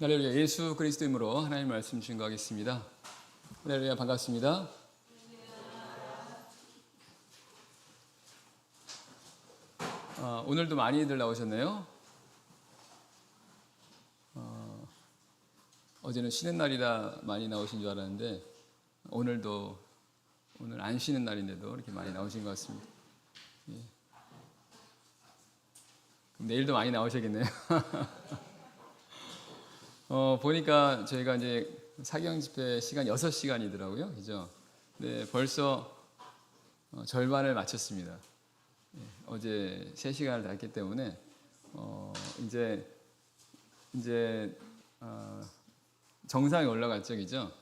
할렐루야. 예수 그리스도 이름으로 하나님 말씀 증거하겠습니다. 할렐루야. 반갑습니다. 오늘도 많이들 나오셨네요. 어제는 쉬는 날이라 많이 나오신 줄 알았는데 오늘 안 쉬는 날인데도 이렇게 많이 나오신 것 같습니다. 예. 그럼 내일도 많이 나오셔야겠네요. 보니까 저희가 이제 사경 집회 시간 6시간이더라고요. 그죠? 네, 벌써 절반을 마쳤습니다. 예, 어제 3시간을 다 했기 때문에 이제 정상에 올라갔죠. 그죠?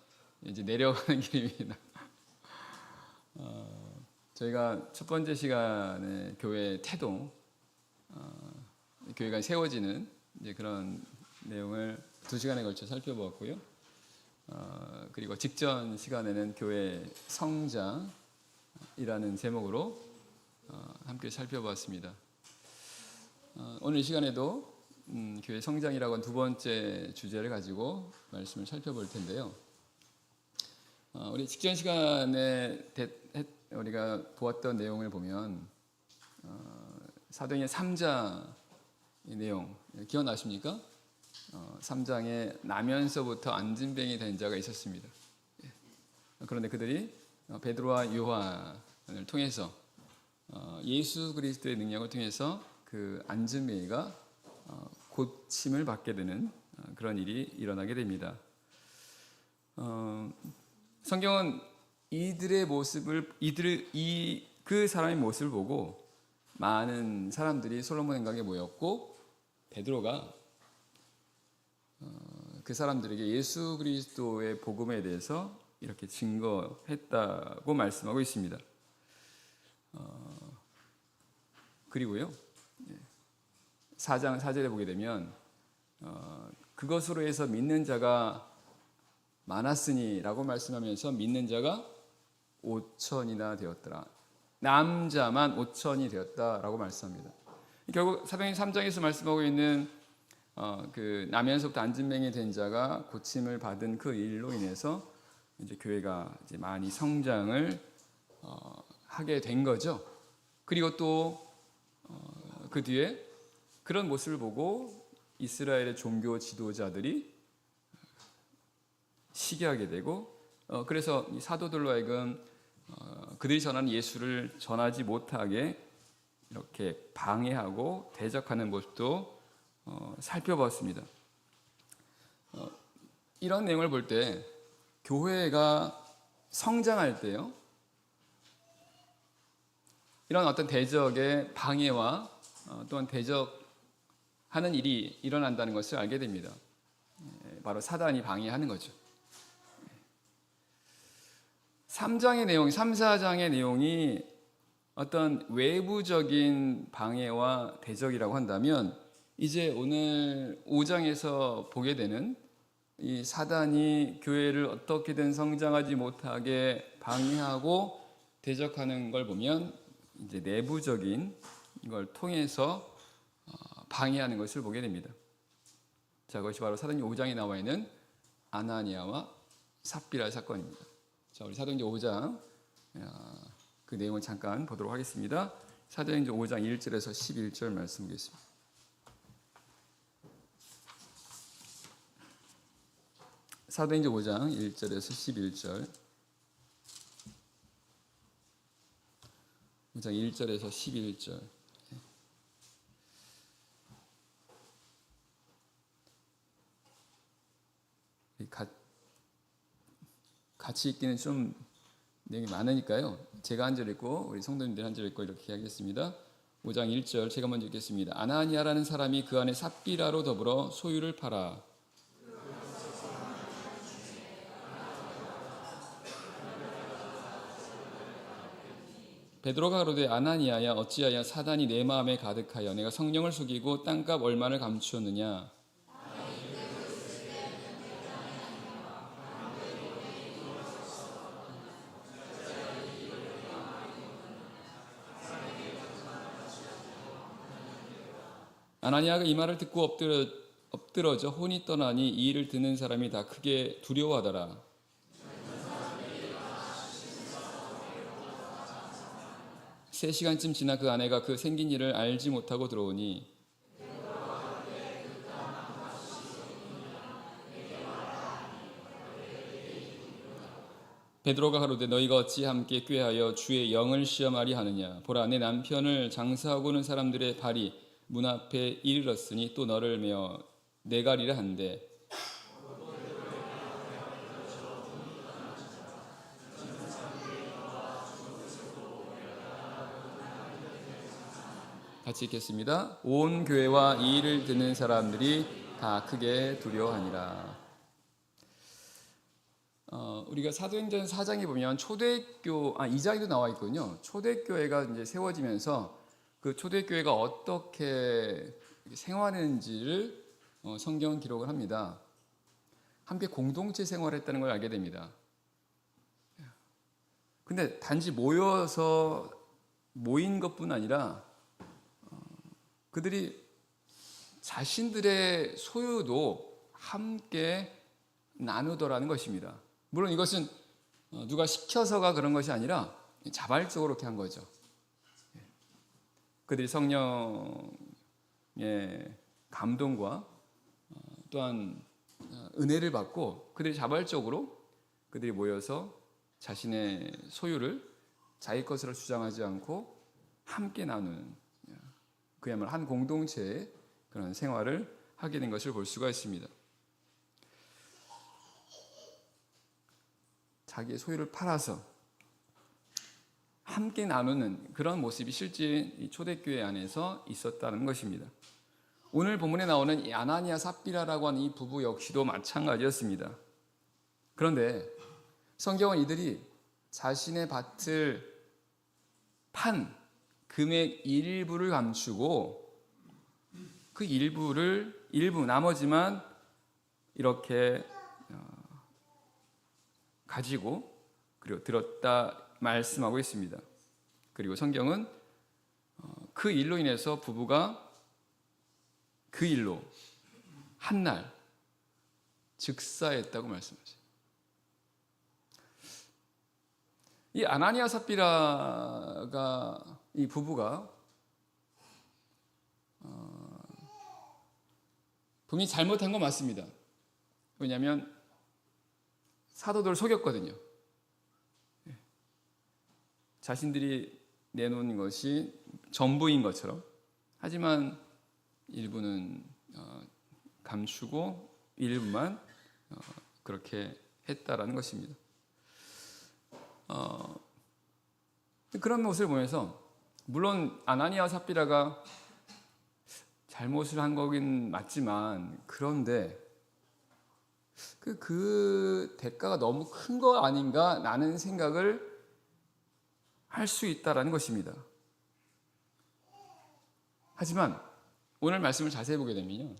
이제 내려가는 길입니다. 저희가 첫 번째 시간에 교회 태동, 교회가 세워지는 이제 그런 내용을 2시간에 걸쳐 살펴보았고요. 그리고 직전 시간에는 교회 성장이라는 제목으로 함께 살펴보았습니다. 오늘 이 시간에도 교회 성장이라고 한 두 번째 주제를 가지고 말씀을 살펴볼 텐데요. 우리 직전 시간에 우리가 보았던 내용을 보면 사도행전 3장의 내용 기억나십니까? 3장에 나면서부터 안진뱅이 된 자가 있었습니다. 그런데 그들이 베드로와 요한을 통해서 예수 그리스도의 능력을 통해서 그 안진뱅이가 고침을 받게 되는 그런 일이 일어나게 됩니다. 성경은 이들의 모습을 그 사람의 모습을 보고 많은 사람들이 솔로몬 행각에 모였고 베드로가 그 사람들에게 예수 그리스도의 복음에 대해서 이렇게 증거했다고 말씀하고 있습니다. 그리고요 4장 4절에 보게 되면 그것으로 해서 믿는 자가 많았으니 라고 말씀하면서 믿는 자가 5천이나 되었더라. 남자만 5천이 되었다라고 말씀합니다. 결국 사도행전 3장에서 말씀하고 있는 그 나면서부터 안진뱅이 된 자가 고침을 받은 그 일로 인해서 이제 교회가 이제 많이 성장을 하게 된 거죠. 그리고 또 그 뒤에 그런 모습을 보고 이스라엘의 종교 지도자들이 시기하게 되고 그래서 이 사도들로 하여금 그들이 전하는 예수를 전하지 못하게 이렇게 방해하고 대적하는 모습도 살펴봤습니다. 이런 내용을 볼 때 교회가 성장할 때요, 이런 어떤 대적의 방해와 또한 대적하는 일이 일어난다는 것을 알게 됩니다. 바로 사단이 방해하는 거죠. 3장의 내용, 3, 4장의 내용이 어떤 외부적인 방해와 대적이라고 한다면 이제 오늘 5장에서 보게 되는 이 사단이 교회를 어떻게든 성장하지 못하게 방해하고 대적하는 걸 보면 이제 내부적인 걸 통해서 방해하는 것을 보게 됩니다. 자, 그것이 바로 사도행전 5장에 나와 있는 아나니아와 삽비라 사건입니다. 자, 우리 사도행전 5장 그 내용을 잠깐 보도록 하겠습니다. 사도행전 5장 1절에서 11절 말씀 보겠습니다. 사도행전 5장 1절에서 11절. 5장 1절에서 11절. 같이 읽기는 좀 내용이 많으니까요. 제가 한 절 읽고 우리 성도님들 한 절 읽고 이렇게 하겠습니다. 5장 1절 제가 먼저 읽겠습니다. 아나니아라는 사람이 그 안에 삽비라로 더불어 소유를 팔아 베드로가 가로되 아나니아야 어찌하여 사단이 내 마음에 가득하여 내가 성령을 속이고 땅값 얼마를 감추었느냐. 아나니아가 이 말을 듣고 엎드러져 혼이 떠나니 이 일을 듣는 사람이 다 크게 두려워하더라. 3시간쯤 지나 그 아내가 그 생긴 일을 알지 못하고 들어오니 베드로가 가로되 너희가 어찌 함께 꾀하여 주의 영을 시험하리 하느냐. 보라, 내 남편을 장사하고는 사람들의 발이 문 앞에 이르렀으니 또 너를 메어 내가리라 한대. 같이 읽겠습니다. 온 교회와 이 일을 듣는 사람들이 다 크게 두려워하니라. 우리가 사도행전 4장에 보면 초대교회 2장에도 나와 있거든요. 초대교회가 이제 세워지면서 그 초대교회가 어떻게 생활했는지를 성경은 기록을 합니다. 함께 공동체 생활했다는 걸 알게 됩니다. 근데 단지 모인 것뿐 아니라 그들이 자신들의 소유도 함께 나누더라는 것입니다. 물론 이것은 누가 시켜서가 그런 것이 아니라 자발적으로 그렇게 한 거죠. 그들이 성령의 감동과 또한 은혜를 받고 그들이 자발적으로 그들이 모여서 자신의 소유를 자기 것으로 주장하지 않고 함께 나누는 그야말로 한 공동체의 그런 생활을 하게 된 것을 볼 수가 있습니다. 자기의 소유를 팔아서 함께 나누는 그런 모습이 실제 이 초대교회 안에서 있었다는 것입니다. 오늘 본문에 나오는 이 아나니아 삽비라라고 하는 이 부부 역시도 마찬가지였습니다. 그런데 성경은 이들이 자신의 밭을 판 금액 일부를 감추고 그 일부 나머지만 이렇게 가지고 그리고 들었다 말씀하고 있습니다. 그리고 성경은 그 일로 인해서 부부가 그 일로 한날 즉사했다고 말씀하세요. 이 아나니아 삽비라가 이 부부가 분명히 잘못한 건 맞습니다. 왜냐하면 사도들을 속였거든요. 자신들이 내놓은 것이 전부인 것처럼. 하지만 일부는 감추고 일부만 그렇게 했다라는 것입니다. 그런 모습을 보면서 물론 아나니아 삽비라가 잘못을 한 거긴 맞지만 그런데 그 대가가 너무 큰 거 아닌가 라는 생각을 할 수 있다라는 것입니다. 하지만 오늘 말씀을 자세히 보게 되면요,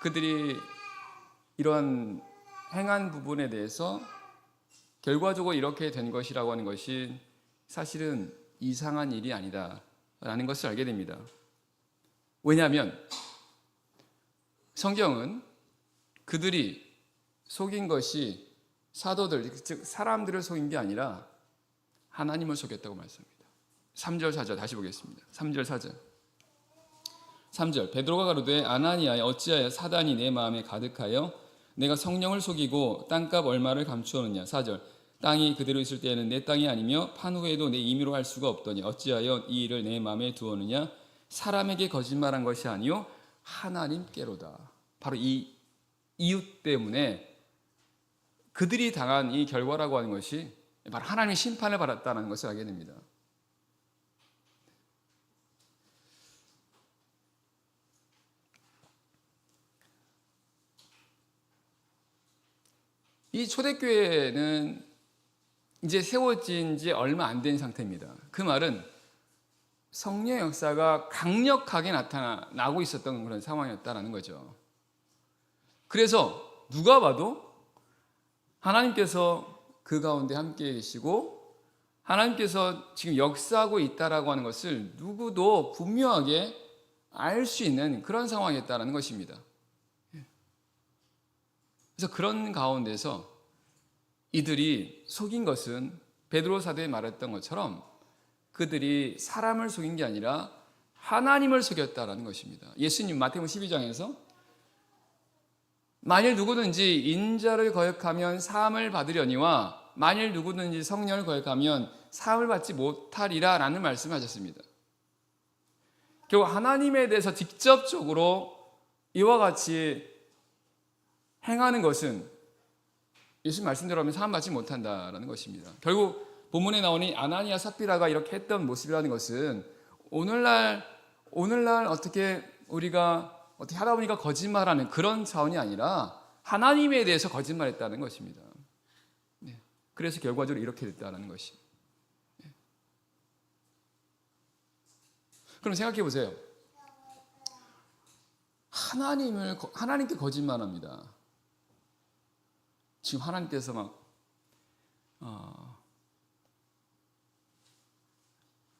그들이 이러한 행한 부분에 대해서 결과적으로 이렇게 된 것이라고 하는 것이 사실은 이상한 일이 아니다라는 것을 알게 됩니다. 왜냐하면 성경은 그들이 속인 것이 사도들, 즉 사람들을 속인 게 아니라 하나님을 속였다고 말씀합니다. 3절 4절 다시 보겠습니다. 3절 4절 3절 베드로가 가로되 아나니아야 어찌하여 사단이 내 마음에 가득하여 내가 성령을 속이고 땅값 얼마를 감추었느냐. 4절 땅이 그대로 있을 때에는 내 땅이 아니며 판 후에도 내 임의로 할 수가 없더니 어찌하여 이 일을 내 마음에 두었느냐. 사람에게 거짓말한 것이 아니요 하나님께로다. 바로 이 이유 때문에 그들이 당한 이 결과라고 하는 것이 바로 하나님의 심판을 받았다는 것을 알게 됩니다. 이 초대교회는 이제 세워진 지 얼마 안 된 상태입니다. 그 말은 성령의 역사가 강력하게 나타나고 있었던 그런 상황이었다는 거죠. 그래서 누가 봐도 하나님께서 그 가운데 함께 계시고 하나님께서 지금 역사하고 있다라고 하는 것을 누구도 분명하게 알 수 있는 그런 상황이었다는 것입니다. 그래서 그런 가운데서 이들이 속인 것은 베드로 사도에 말했던 것처럼 그들이 사람을 속인 게 아니라 하나님을 속였다라는 것입니다. 예수님 마태복음 12장에서 만일 누구든지 인자를 거역하면 사함을 받으려니와 만일 누구든지 성령을 거역하면 사함을 받지 못하리라 라는 말씀하셨습니다. 결국 하나님에 대해서 직접적으로 이와 같이 행하는 것은 예수님 말씀대로 하면 사함 받지 못한다라는 것입니다. 결국 본문에 나오니 아나니아 삽비라가 이렇게 했던 모습이라는 것은 오늘날 어떻게 우리가 어떻게 하다 보니까 거짓말하는 그런 차원이 아니라 하나님에 대해서 거짓말했다는 것입니다. 네. 그래서 결과적으로 이렇게 됐다는 것입니다. 네. 그럼 생각해 보세요. 하나님께 거짓말합니다. 지금 하나님께서 막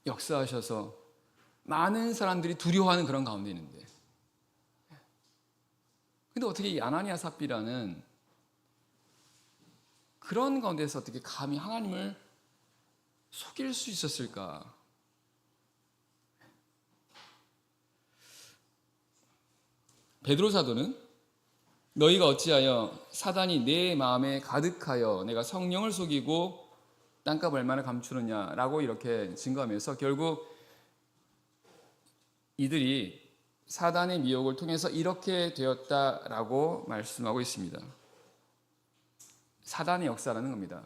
역사하셔서 많은 사람들이 두려워하는 그런 가운데 있는데, 근데 어떻게 이 아나니아 삽비라는 그런 가운데서 어떻게 감히 하나님을 속일 수 있었을까? 베드로 사도는 너희가 어찌하여 사단이 내 마음에 가득하여 내가 성령을 속이고 땅값 얼마나 감추느냐라고 이렇게 증거하면서 결국 이들이 사단의 미혹을 통해서 이렇게 되었다라고 말씀하고 있습니다. 사단의 역사라는 겁니다.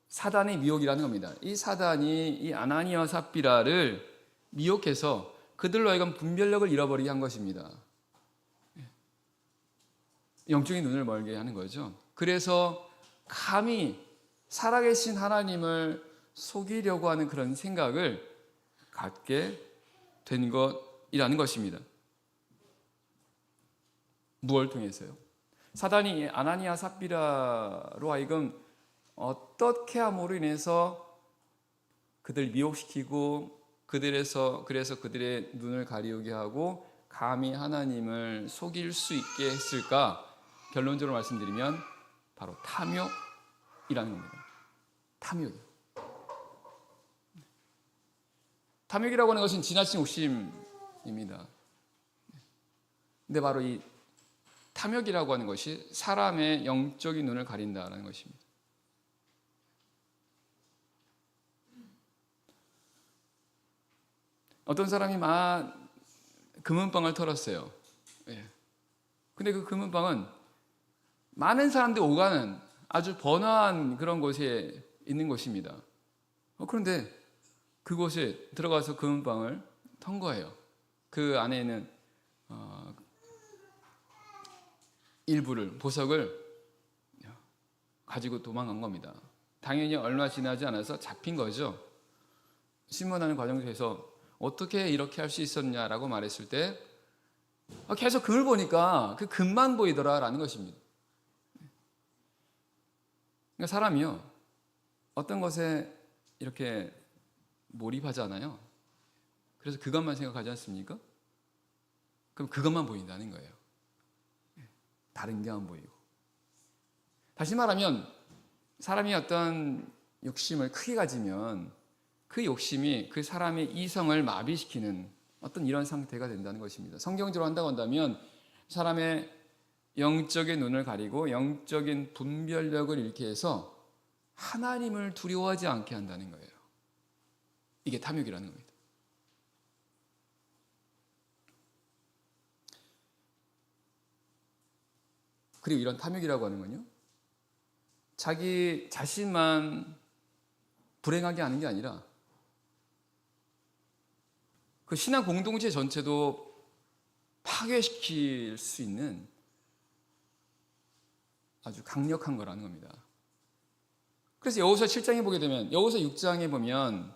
사단의 미혹이라는 겁니다. 이 사단이 이 아나니아와 삽비라를 미혹해서 그들로 하여금 분별력을 잃어버리게 한 것입니다. 영적인 눈을 멀게 하는 거죠. 그래서 감히 살아계신 하나님을 속이려고 하는 그런 생각을 갖게 된 것이라는 것입니다. 무엇을 통해서요? 사단이 아나니아 삽비라로 하여금 어떻게 함으로 인해서 그들 미혹시키고 그래서 그들의 눈을 가리우게 하고 감히 하나님을 속일 수 있게 했을까? 결론적으로 말씀드리면 바로 탐욕이라는 겁니다. 탐욕이요. 탐욕이라고 하는 것은 지나친 욕심입니다. 근데 바로 이 탐욕이라고 하는 것이 사람의 영적인 눈을 가린다는 것입니다. 어떤 사람이 금은방을 털었어요. 근데 그 금은방은 많은 사람들이 오가는 아주 번화한 그런 곳에 있는 곳입니다. 그런데 그곳에 들어가서 금은방을 턴 거예요. 그 안에는 일부를 보석을 가지고 도망간 겁니다. 당연히 얼마 지나지 않아서 잡힌 거죠. 신문하는 과정에서 어떻게 이렇게 할 수 있었냐라고 말했을 때 계속 금을 보니까 그 금만 보이더라라는 것입니다. 그러니까 사람이요 어떤 것에 이렇게 몰입하잖아요. 그래서 그것만 생각하지 않습니까? 그럼 그것만 보인다는 거예요. 다른 게 안 보이고. 다시 말하면 사람이 어떤 욕심을 크게 가지면 그 욕심이 그 사람의 이성을 마비시키는 어떤 이런 상태가 된다는 것입니다. 성경적으로 한다고 한다면 사람의 영적인 눈을 가리고 영적인 분별력을 잃게 해서 하나님을 두려워하지 않게 한다는 거예요. 이게 탐욕이라는 겁니다. 그리고 이런 탐욕이라고 하는 건요, 자기 자신만 불행하게 하는 게 아니라 그 신앙 공동체 전체도 파괴시킬 수 있는 아주 강력한 거라는 겁니다. 그래서 여호수아 7장에 보게 되면, 여호수아 6장에 보면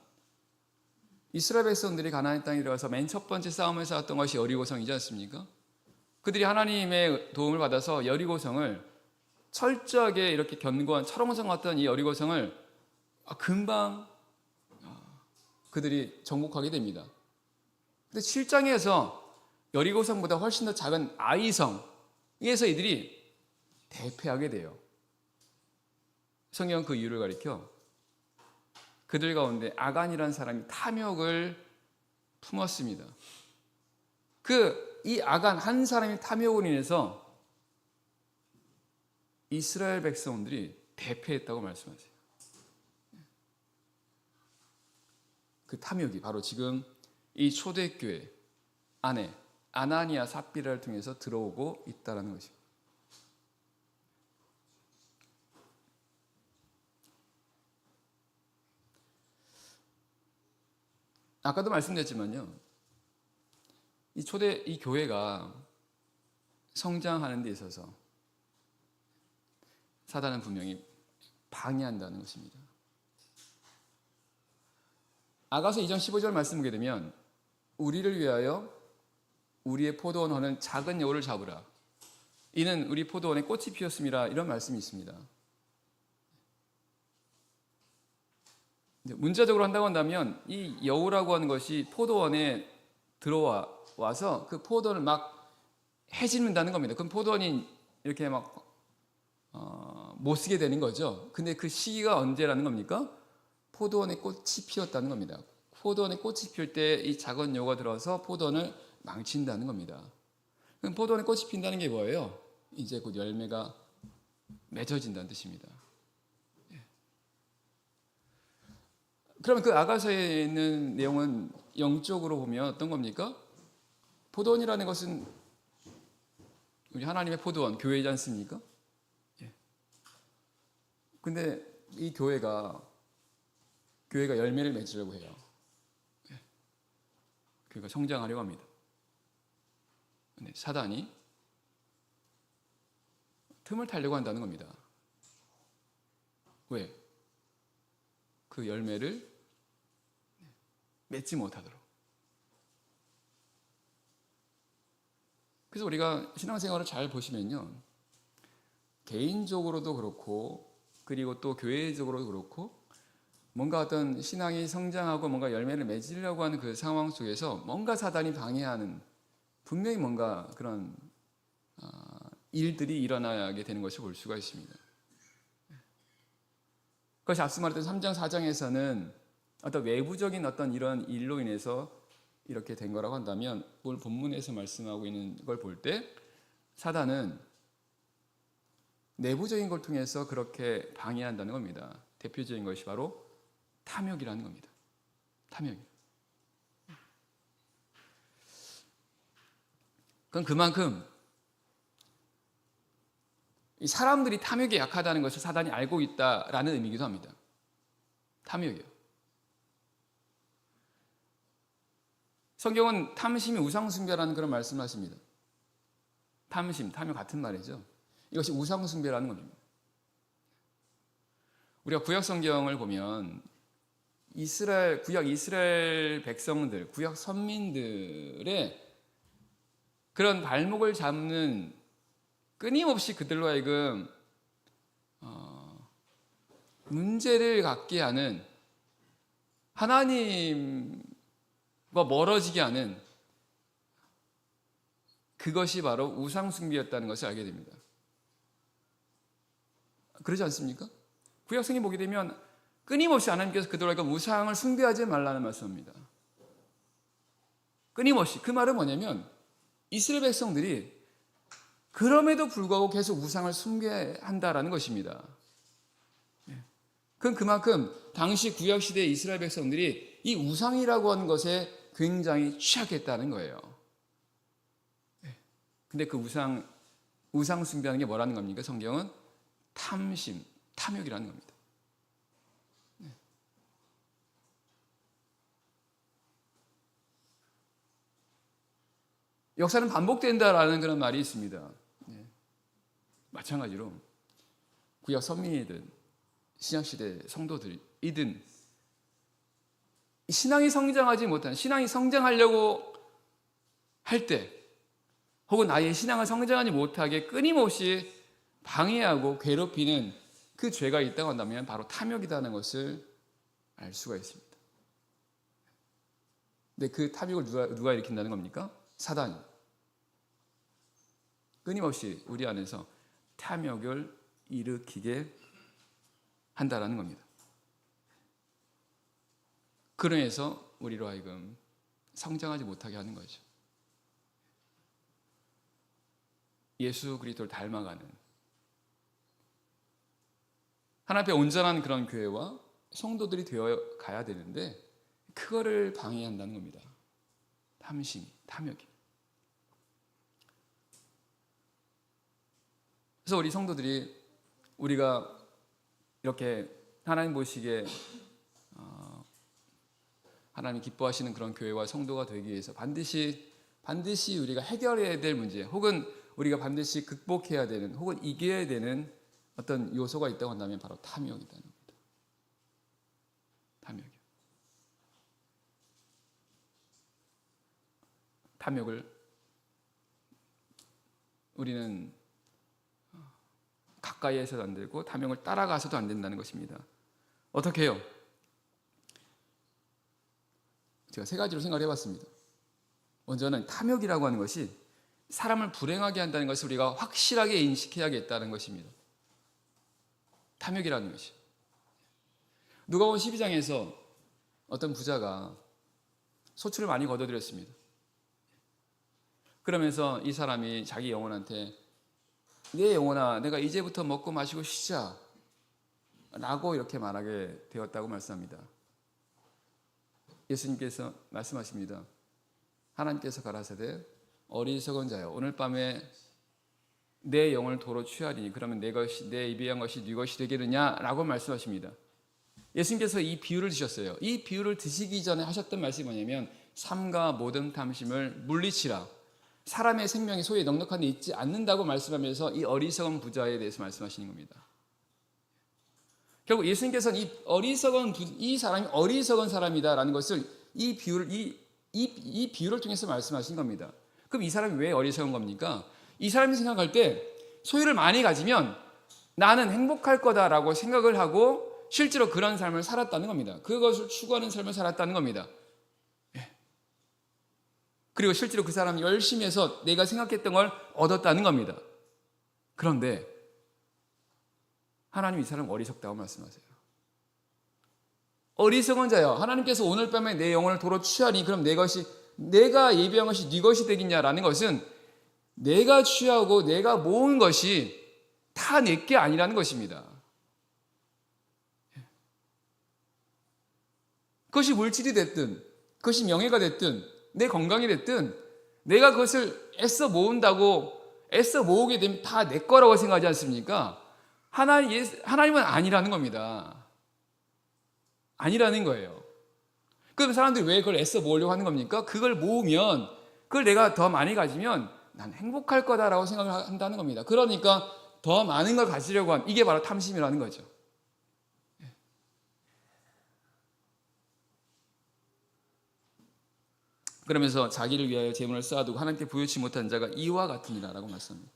이스라엘 백성들이 가나안 땅에 들어가서 맨 첫 번째 싸움을 싸웠던 것이 여리고성이지 않습니까? 그들이 하나님의 도움을 받아서 여리고성을 철저하게 이렇게 견고한 철옹성 같던 이 여리고성을 금방 그들이 정복하게 됩니다. 근데 7장에서 여리고성보다 훨씬 더 작은 아이성에서 이들이 대패하게 돼요. 성경은 그 이유를 가리켜 그들 가운데 아간이라는 사람이 탐욕을 품었습니다. 이 아간 한 사람의 탐욕으로 인해서 이스라엘 백성들이 대패했다고 말씀하세요. 그 탐욕이 바로 지금 이 초대교회 안에 아나니아 삽비라를 통해서 들어오고 있다는 것입니다. 아까도 말씀드렸지만요, 이 교회가 성장하는 데 있어서 사단은 분명히 방해한다는 것입니다. 아가서 2장 15절 말씀 보게 되면 우리를 위하여 우리의 포도원 하는 작은 여우를 잡으라. 이는 우리 포도원에 꽃이 피었음이라 이런 말씀이 있습니다. 문자적으로 한다고 한다면 이 여우라고 하는 것이 포도원에 들어와서 그 포도원을 막 해집는다는 겁니다. 그럼 포도원이 이렇게 막 못 쓰게 되는 거죠. 근데 그 시기가 언제라는 겁니까? 포도원에 꽃이 피었다는 겁니다. 포도원에 꽃이 피울 때 이 작은 여우가 들어서 포도원을 망친다는 겁니다. 그럼 포도원에 꽃이 핀다는 게 뭐예요? 이제 곧 열매가 맺어진다는 뜻입니다. 그러면 그 아가서에 있는 내용은 영적으로 보면 어떤 겁니까? 포도원이라는 것은 우리 하나님의 포도원, 교회이지 않습니까? 근데 이 교회가 열매를 맺으려고 해요. 교회가 성장하려고 합니다. 근데 사단이 틈을 타려고 한다는 겁니다. 왜? 그 열매를 맺지 못하도록. 그래서 우리가 신앙생활을 잘 보시면요, 개인적으로도 그렇고 그리고 또 교회적으로도 그렇고 뭔가 어떤 신앙이 성장하고 뭔가 열매를 맺으려고 하는 그 상황 속에서 뭔가 사단이 방해하는 분명히 뭔가 그런 일들이 일어나게 되는 것을 볼 수가 있습니다. 그것이 앞서 말했던 3장 4장에서는 어떤 외부적인 어떤 이런 일로 인해서 이렇게 된 거라고 한다면 오늘 본문에서 말씀하고 있는 걸 볼 때 사단은 내부적인 걸 통해서 그렇게 방해한다는 겁니다. 대표적인 것이 바로 탐욕이라는 겁니다. 탐욕. 그건 그만큼 이 사람들이 탐욕에 약하다는 것을 사단이 알고 있다라는 의미이기도 합니다. 탐욕이요. 성경은 탐심이 우상숭배라는 그런 말씀을 하십니다. 탐심, 탐욕 같은 말이죠. 이것이 우상숭배라는 겁니다. 우리가 구약 성경을 보면 구약 이스라엘 백성들, 구약 선민들의 그런 발목을 잡는 끊임없이 그들로 하여금 문제를 갖게 하는 하나님과 멀어지게 하는 그것이 바로 우상숭배였다는 것을 알게 됩니다. 그러지 않습니까? 구약성경 보게 되면 끊임없이 하나님께서 그들로 하여금 우상을 숭배하지 말라는 말씀입니다. 끊임없이. 그 말은 뭐냐면 이스라엘 백성들이 그럼에도 불구하고 계속 우상을 숭배한다라는 것입니다. 그건 그만큼 당시 구약시대의 이스라엘 백성들이 이 우상이라고 하는 것에 굉장히 취약했다는 거예요. 근데 그 우상 숭배하는 게 뭐라는 겁니까? 성경은 탐심, 탐욕이라는 겁니다. 역사는 반복된다라는 그런 말이 있습니다. 마찬가지로 구약 선민이든 신약시대 성도들이든 신앙이 성장하지 못한, 신앙이 성장하려고 할 때 혹은 나의 신앙을 성장하지 못하게 끊임없이 방해하고 괴롭히는 그 죄가 있다고 한다면 바로 탐욕이라는 것을 알 수가 있습니다. 근데 그 탐욕을 누가 일으킨다는 겁니까? 사단이. 끊임없이 우리 안에서 탐욕을 일으키게 한다라는 겁니다. 그러해서 우리로 하여금 성장하지 못하게 하는 거죠. 예수 그리스도를 닮아가는 하나님 앞에 온전한 그런 교회와 성도들이 되어 가야 되는데 그거를 방해한다는 겁니다. 탐심이, 탐욕이. 그래서 우리 성도들이 우리가 이렇게 하나님 보시기에 하나님이 기뻐하시는 그런 교회와 성도가 되기 위해서 반드시 우리가 해결해야 될 문제, 혹은 우리가 반드시 극복해야 되는, 혹은 이겨야 되는 어떤 요소가 있다고 한다면 바로 탐욕이라는 겁니다. 탐욕을 우리는 가까이 해서도 안 되고 탐욕을 따라가서도 안 된다는 것입니다. 어떻게 해요? 제가 세 가지로 생각을 해봤습니다. 먼저는 탐욕이라고 하는 것이 사람을 불행하게 한다는 것을 우리가 확실하게 인식해야겠다는 것입니다. 탐욕이라는 것이. 누가복음 12장에서 어떤 부자가 소출을 많이 거둬들였습니다. 그러면서 이 사람이 자기 영혼한테 내 영혼아, 내가 이제부터 먹고 마시고 쉬자 라고 이렇게 말하게 되었다고 말씀합니다. 예수님께서 말씀하십니다. 하나님께서 가라사대 어리석은 자여, 오늘 밤에 내 영혼을 도로 취하리니 그러면 내 입에 한 것이 네 것이 되겠느냐라고 말씀하십니다. 예수님께서 이 비유를 드셨어요. 이 비유를 드시기 전에 하셨던 말씀이 뭐냐면 삼가 모든 탐심을 물리치라. 사람의 생명이 소유에 넉넉한 데 있지 않는다고 말씀하면서 이 어리석은 부자에 대해서 말씀하시는 겁니다. 결국 예수님께서는 이 사람이 어리석은 사람이다라는 것을 이 비유를 통해서 말씀하신 겁니다. 그럼 이 사람이 왜 어리석은 겁니까? 이 사람이 생각할 때 소유를 많이 가지면 나는 행복할 거다라고 생각을 하고 실제로 그런 삶을 살았다는 겁니다. 그것을 추구하는 삶을 살았다는 겁니다. 그리고 실제로 그 사람이 열심히 해서 내가 생각했던 걸 얻었다는 겁니다. 그런데 하나님 이 사람 어리석다고 말씀하세요. 어리석은 자여, 하나님께서 오늘 밤에 내 영혼을 도로 취하니 그럼 내가 예비한 것이 네 것이 되겠냐라는 것은 내가 취하고 내가 모은 것이 다 내 게 아니라는 것입니다. 그것이 물질이 됐든 그것이 명예가 됐든 내 건강이 됐든 내가 그것을 애써 모으게 되면 다 내 거라고 생각하지 않습니까? 하나님은 아니라는 겁니다. 아니라는 거예요. 그럼 사람들이 왜 그걸 애써 모으려고 하는 겁니까? 그걸 모으면, 그걸 내가 더 많이 가지면 난 행복할 거다라고 생각을 한다는 겁니다. 그러니까 더 많은 걸 가지려고 하는, 이게 바로 탐심이라는 거죠. 그러면서 자기를 위하여 재물을 쌓아두고 하나님께 부여치 못한 자가 이와 같으니라라고 말씀합니다.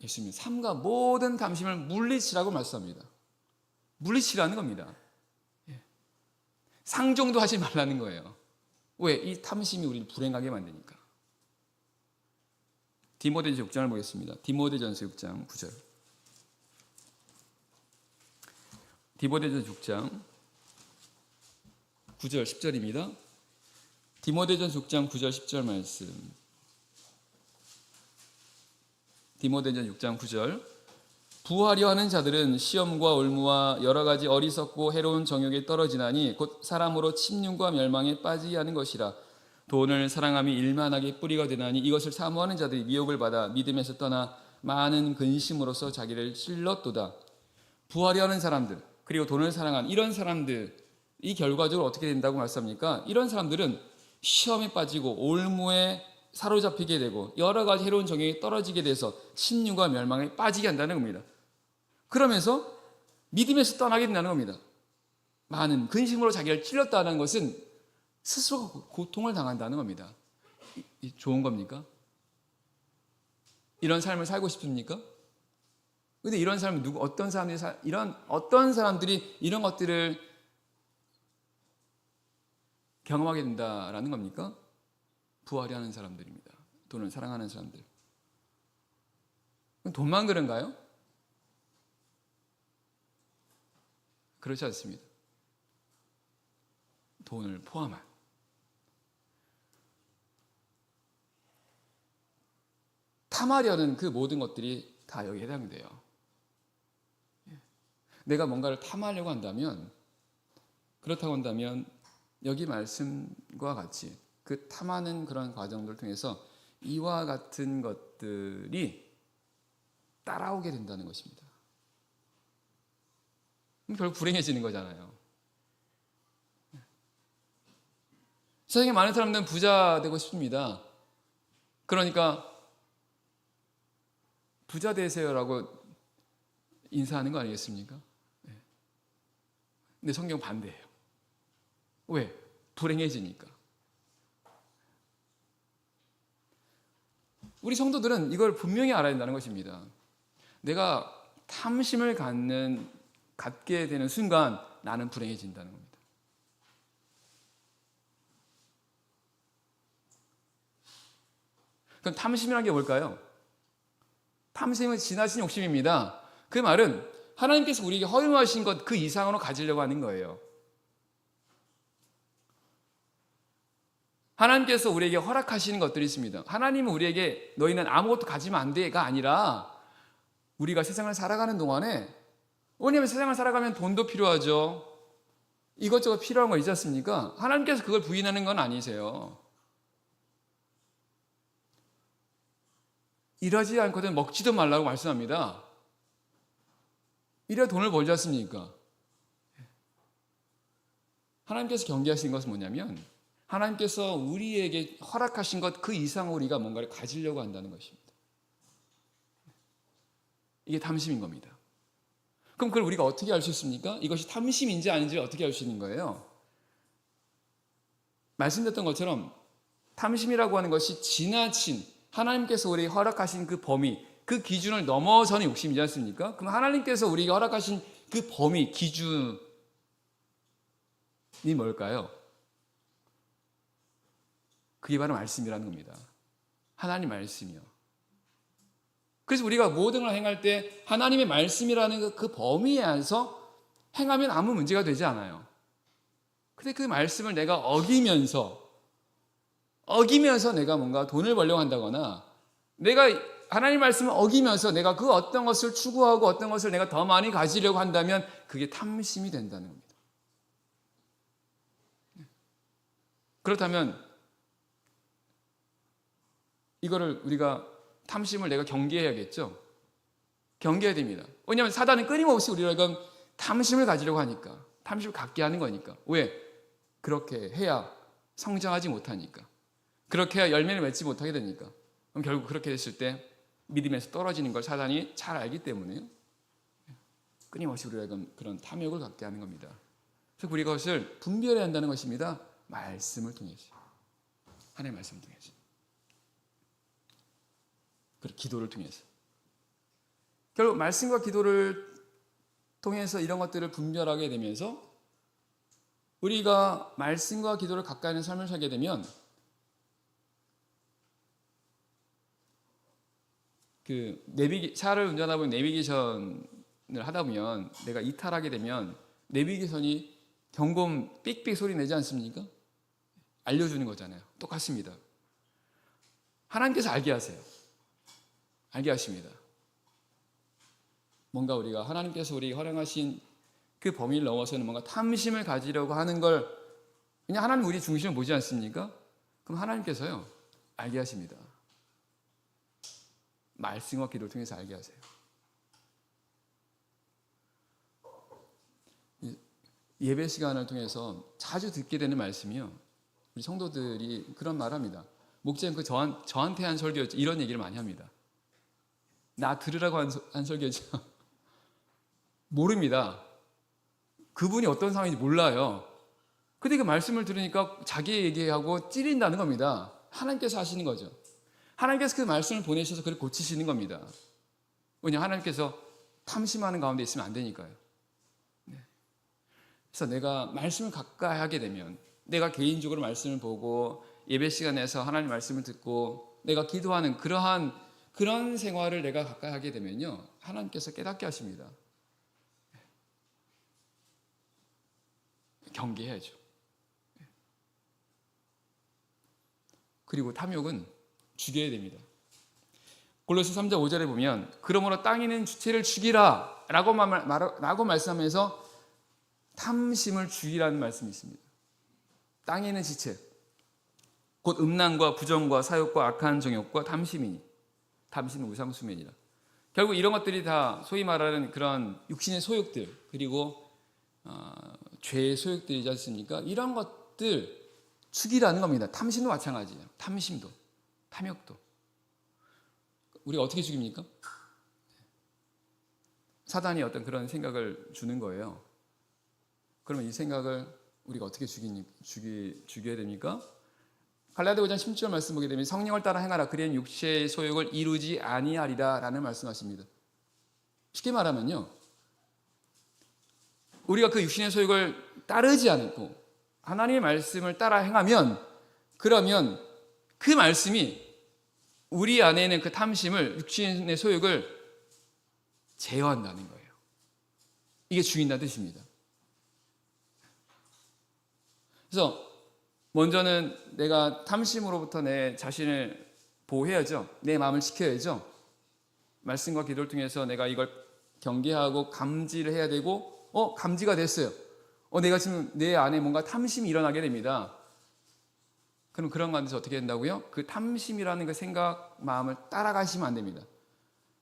예수님은 삼가 모든 탐심을 물리치라고 말씀합니다. 물리치라는 겁니다. 상종도 하지 말라는 거예요. 왜? 이 탐심이 우리를 불행하게 만드니까. 디모데전서 6장을 보겠습니다. 디모데전서 6장 9절. 디모데전서 6장 9절 10절입니다. 디모데전서 6장 9절 10절 말씀. 디모데전서 6장 9절. 부하려 하는 자들은 시험과 올무와 여러 가지 어리석고 해로운 정욕에 떨어지나니 곧 사람으로 침륜과 멸망에 빠지게 하는 것이라. 돈을 사랑함이 일만하게 뿌리가 되나니 이것을 사모하는 자들이 미혹을 받아 믿음에서 떠나 많은 근심으로써 자기를 찔렀도다. 부하려 하는 사람들, 그리고 돈을 사랑한 이런 사람들, 이 결과적으로 어떻게 된다고 말씀합니까? 이런 사람들은 시험에 빠지고 올무에 사로잡히게 되고 여러 가지 해로운 정욕에 떨어지게 돼서 침륜과 멸망에 빠지게 한다는 겁니다. 그러면서 믿음에서 떠나게 된다는 겁니다. 많은 근심으로 자기를 찔렀다는 것은 스스로 고통을 당한다는 겁니다. 좋은 겁니까? 이런 삶을 살고 싶습니까? 근데 이런 삶은 어떤 사람들이 이런 것들을 경험하게 된다라는 겁니까? 부하려 하는 사람들입니다. 돈을 사랑하는 사람들. 그럼 돈만 그런가요? 그렇지 않습니다. 돈을 포함한 탐하려는 그 모든 것들이 다 여기에 해당돼요. 내가 뭔가를 탐하려고 한다면, 그렇다고 한다면 여기 말씀과 같이 그 탐하는 그런 과정들을 통해서 이와 같은 것들이 따라오게 된다는 것입니다. 결국 불행해지는 거잖아요. 세상에 많은 사람들은 부자 되고 싶습니다. 그러니까 부자 되세요라고 인사하는 거 아니겠습니까? 근데 성경 반대예요. 왜? 불행해지니까. 우리 성도들은 이걸 분명히 알아야 된다는 것입니다. 내가 탐심을 갖게 되는 순간 나는 불행해진다는 겁니다. 그럼 탐심이라는 게 뭘까요? 탐심은 지나친 욕심입니다. 그 말은 하나님께서 우리에게 허용하신 것 그 이상으로 가지려고 하는 거예요. 하나님께서 우리에게 허락하시는 것들이 있습니다. 하나님은 우리에게 너희는 아무것도 가지면 안 돼가 아니라 우리가 세상을 살아가는 동안에, 왜냐하면 세상을 살아가면 돈도 필요하죠. 이것저것 필요한 거 있지 않습니까? 하나님께서 그걸 부인하는 건 아니세요. 일하지 않거든 먹지도 말라고 말씀합니다. 이래야 돈을 벌지 않습니까? 하나님께서 경계하신 것은 뭐냐면 하나님께서 우리에게 허락하신 것 그 이상으로 우리가 뭔가를 가지려고 한다는 것입니다. 이게 탐심인 겁니다. 그럼 그걸 우리가 어떻게 알 수 있습니까? 이것이 탐심인지 아닌지 어떻게 알 수 있는 거예요? 말씀드렸던 것처럼 탐심이라고 하는 것이 지나친 하나님께서 우리에게 허락하신 그 범위, 그 기준을 넘어서는 욕심이지 않습니까? 그럼 하나님께서 우리에게 허락하신 그 범위, 기준이 뭘까요? 그게 바로 말씀이라는 겁니다. 하나님 말씀이요. 그래서 우리가 모든 걸 행할 때 하나님의 말씀이라는 그 범위에 안에서 행하면 아무 문제가 되지 않아요. 근데 그 말씀을 내가 어기면서 내가 뭔가 돈을 벌려고 한다거나 내가 하나님 말씀을 어기면서 내가 그 어떤 것을 추구하고 어떤 것을 내가 더 많이 가지려고 한다면 그게 탐심이 된다는 겁니다. 그렇다면 이거를 우리가 탐심을 내가 경계해야겠죠. 경계해야 됩니다. 왜냐하면 사단은 끊임없이 우리를 탐심을 가지려고 하니까, 탐심을 갖게 하는 거니까. 왜? 그렇게 해야 성장하지 못하니까, 그렇게 해야 열매를 맺지 못하게 되니까. 그럼 결국 그렇게 됐을 때 믿음에서 떨어지는 걸 사단이 잘 알기 때문에요. 끊임없이 우리가 그런 탐욕을 갖게 하는 겁니다. 그래서 우리가 그것을 분별해야 한다는 것입니다. 말씀을 통해서, 하나님의 말씀을 통해서, 그리고 기도를 통해서. 결국 말씀과 기도를 통해서 이런 것들을 분별하게 되면서 우리가 말씀과 기도를 가까이 하는 삶을 살게 되면 차를 운전하다 보면 내비게이션을 하다 보면 내가 이탈하게 되면 내비게이션이 경고음 삑삑 소리 내지 않습니까? 알려주는 거잖아요. 똑같습니다. 하나님께서 알게 하세요. 알게 하십니다. 뭔가 우리가 하나님께서 우리에게 허락하신 그 범위를 넘어서는 뭔가 탐심을 가지려고 하는 걸, 그냥 하나님 우리 중심을 보지 않습니까? 그럼 하나님께서요 알게 하십니다. 말씀과 기도를 통해서 알게 하세요. 예배 시간을 통해서 자주 듣게 되는 말씀이요, 우리 성도들이 그런 말합니다. 목사님 저한테 한 설교였죠. 이런 얘기를 많이 합니다. 나 들으라고 한 설교죠. 모릅니다. 그분이 어떤 상황인지 몰라요. 근데 그 말씀을 들으니까 자기 얘기하고 찔린다는 겁니다. 하나님께서 하시는 거죠. 하나님께서 그 말씀을 보내셔서 그를 고치시는 겁니다. 왜냐하면 하나님께서 탐심하는 가운데 있으면 안 되니까요. 그래서 내가 말씀을 가까이 하게 되면, 내가 개인적으로 말씀을 보고 예배 시간에서 하나님 말씀을 듣고 내가 기도하는 그러한 그런 생활을 내가 가까이 하게 되면요, 하나님께서 깨닫게 하십니다. 경계해야죠. 그리고 탐욕은 죽여야 됩니다. 골로새 3장 5절에 보면 그러므로 땅에 있는 주체를 죽이라 라고 말씀하면서 탐심을 죽이라는 말씀이 있습니다. 땅에 있는 지체, 곧 음란과 부정과 사욕과 악한 정욕과 탐심이니, 탐심은 우상숭배니라. 결국 이런 것들이 다 소위 말하는 그런 육신의 소욕들, 그리고 죄의 소욕들이지 않습니까? 이런 것들 죽이라는 겁니다. 탐심도 마찬가지예요. 탐심도, 탐욕도. 우리가 어떻게 죽입니까? 사단이 어떤 그런 생각을 주는 거예요. 그러면 이 생각을 우리가 어떻게 죽여야 됩니까? 갈라디아 5장 16절 말씀 보게 되면 성령을 따라 행하라 그리하면 육체의 소욕을 이루지 아니하리라 라는 말씀하십니다. 쉽게 말하면요, 우리가 그 육신의 소욕을 따르지 않고 하나님의 말씀을 따라 행하면, 그러면 그 말씀이 우리 안에 있는 그 탐심을, 육신의 소욕을 제어한다는 거예요. 이게 죽인다는 뜻입니다. 그래서 먼저는 내가 탐심으로부터 내 자신을 보호해야죠. 내 마음을 지켜야죠. 말씀과 기도를 통해서 내가 이걸 경계하고 감지를 해야 되고, 감지가 됐어요. 내가 지금 내 안에 뭔가 탐심이 일어나게 됩니다. 그럼 그런 가운데서 어떻게 된다고요? 그 탐심이라는 그 생각, 마음을 따라가시면 안 됩니다.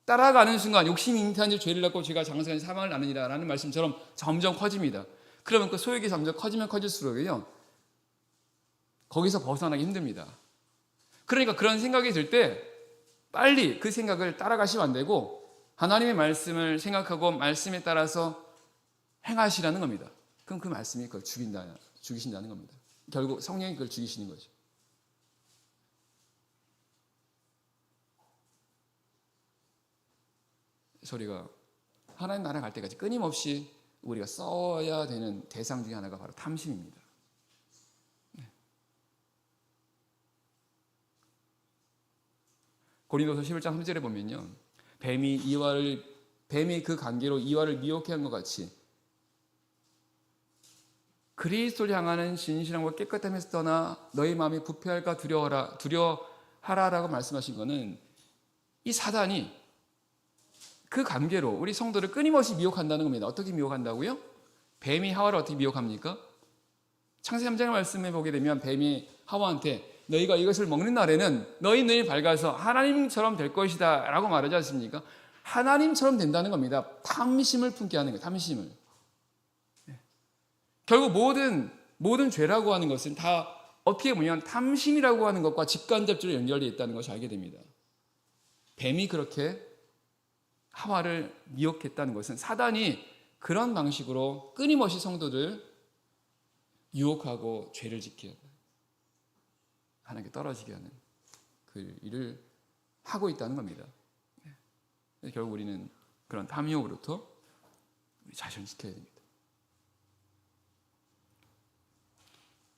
따라가는 순간 욕심이 잉태한 지 죄를 낳고 죄가 장성한 사망을 낳느니라 라는 말씀처럼 점점 커집니다. 그러면 그 소욕이 점점 커지면 커질수록요, 거기서 벗어나기 힘듭니다. 그러니까 그런 생각이 들 때 빨리 그 생각을 따라가시면 안 되고 하나님의 말씀을 생각하고 말씀에 따라서 행하시라는 겁니다. 그럼 그 말씀이 그걸 죽이신다는 겁니다. 결국 성령이 그걸 죽이시는 거죠. 소리가 하나님 나라 갈 때까지 끊임없이 우리가 써야 되는 대상 중에 하나가 바로 탐심입니다. 고린도서 11장 3절에 보면요, 뱀이 그 관계로 이와를 미혹해 한 것 같이 그리스도를 향하는 진실함과 깨끗함에서 떠나 너희 마음이 부패할까 두려워하라라고 말씀하신 것은 이 사단이 그 관계로 우리 성도를 끊임없이 미혹한다는 겁니다. 어떻게 미혹한다고요? 뱀이 하와를 어떻게 미혹합니까? 창세기 3장의 말씀에 보게 되면 뱀이 하와한테 너희가 이것을 먹는 날에는 너희 눈이 밝아서 하나님처럼 될 것이다 라고 말하지 않습니까? 하나님처럼 된다는 겁니다. 탐심을 품게 하는 거예요. 탐심을. 결국 모든 죄라고 하는 것은 다 어떻게 보면 탐심이라고 하는 것과 직간접적으로 연결되어 있다는 것을 알게 됩니다. 뱀이 그렇게 하와를 미혹했다는 것은 사단이 그런 방식으로 끊임없이 성도를 유혹하고 죄를 짓게 하고 하나님께 떨어지게 하는 그 일을 하고 있다는 겁니다. 결국 우리는 그런 탐욕으로부터 우리 자신을 지켜야 됩니다.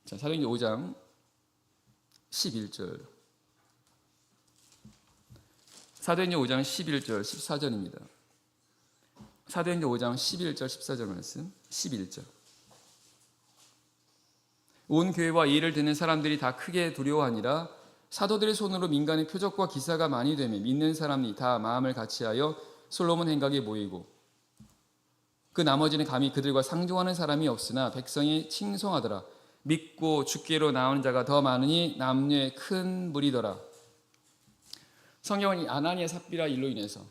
자, 사도행전 5장 11절. 사도행전 5장 11절 14절입니다. 사도행전 5장 11절 14절 말씀. 11절. 온 교회와 이 일을 듣는 사람들이 다 크게 두려워하니라. 사도들의 손으로 민간의 표적과 기사가 많이 되며 믿는 사람이 다 마음을 같이하여 솔로몬 행각에 모이고 그 나머지는 감히 그들과 상종하는 사람이 없으나 백성이 칭송하더라. 믿고 주께로 나오는 자가 더 많으니 남녀의 큰 무리더라. 성경은 이 아나니아 삽비라 일로 인해서